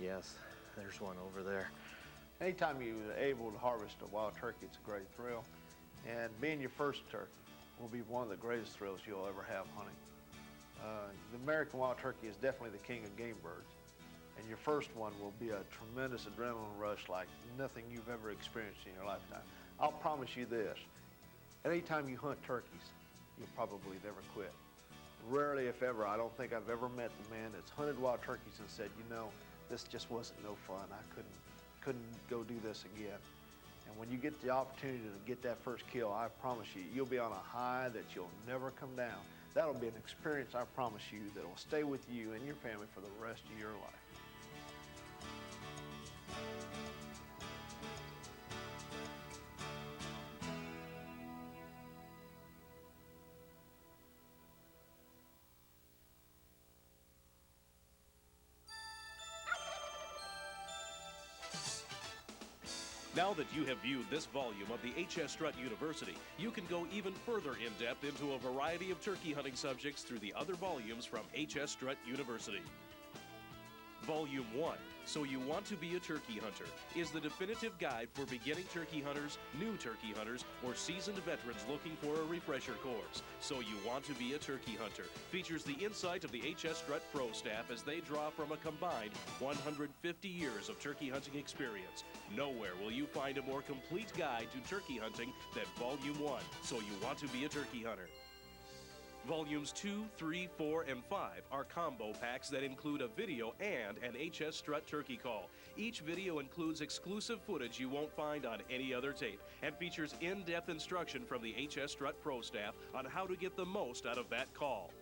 Yes, there's one over there. Anytime you're able to harvest a wild turkey, it's a great thrill. And being your first turkey will be one of the greatest thrills you'll ever have hunting. The American wild turkey is definitely the king of game birds. And your first one will be a tremendous adrenaline rush like nothing you've ever experienced in your lifetime. I'll promise you this, anytime you hunt turkeys, you'll probably never quit. Rarely, if ever, I don't think I've ever met the man that's hunted wild turkeys and said, you know, this just wasn't no fun. I couldn't go do this again. And when you get the opportunity to get that first kill, I promise you, you'll be on a high that you'll never come down. That'll be an experience, I promise you, that will stay with you and your family for the rest of your life. Now that you have viewed this volume of the H.S.STRUT University, you can go even further in depth into a variety of turkey hunting subjects through the other volumes from H.S.STRUT University. Volume 1, So You Want to Be a Turkey Hunter, is the definitive guide for beginning turkey hunters, new turkey hunters, or seasoned veterans looking for a refresher course. So You Want to Be a Turkey Hunter features the insight of the H.S.STRUT pro staff as they draw from a combined 150 years of turkey hunting experience. Nowhere will you find a more complete guide to turkey hunting than Volume 1, So You Want to Be a Turkey Hunter. Volumes 2, 3, 4, and 5 are combo packs that include a video and an H.S.STRUT turkey call. Each video includes exclusive footage you won't find on any other tape and features in-depth instruction from the H.S.STRUT pro staff on how to get the most out of that call.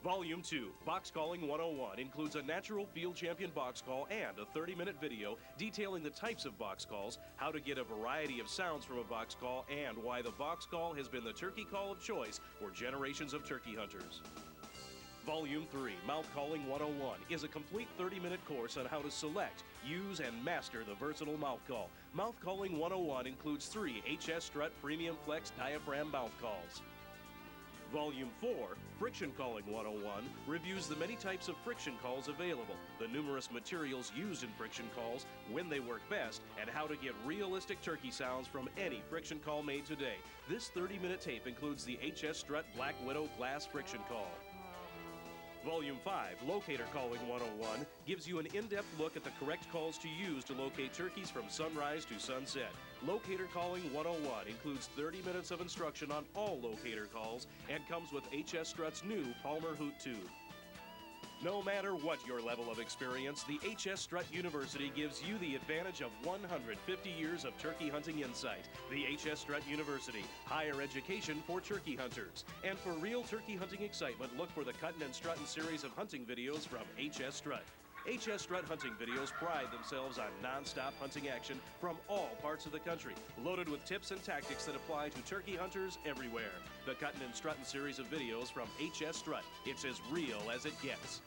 Volume 2, Box Calling 101, includes a natural field champion box call and a 30-minute video detailing the types of box calls, how to get a variety of sounds from a box call, and why the box call has been the turkey call of choice for generations of turkey hunters. Volume 3, Mouth Calling 101, is a complete 30-minute course on how to select, use, and master the versatile mouth call. Mouth Calling 101 includes 3 H.S.STRUT Premium Flex Diaphragm mouth calls. Volume 4, Friction Calling 101, reviews the many types of friction calls available, the numerous materials used in friction calls, when they work best, and how to get realistic turkey sounds from any friction call made today. This 30-minute tape includes the H.S.STRUT Black Widow Glass Friction Call. Volume 5, Locator Calling 101, gives you an in-depth look at the correct calls to use to locate turkeys from sunrise to sunset. Locator Calling 101 includes 30 minutes of instruction on all locator calls and comes with H.S.STRUT's new Palmer Hoot tube. No matter what your level of experience, the H.S.STRUT University gives you the advantage of 150 years of turkey hunting insight. The H.S.STRUT University, higher education for turkey hunters. And for real turkey hunting excitement, look for the Cuttin' and Struttin' series of hunting videos from H.S.STRUT. H.S.STRUT hunting videos pride themselves on non-stop hunting action from all parts of the country, loaded with tips and tactics that apply to turkey hunters everywhere. The Cuttin' and Struttin' series of videos from H.S.STRUT. It's as real as it gets.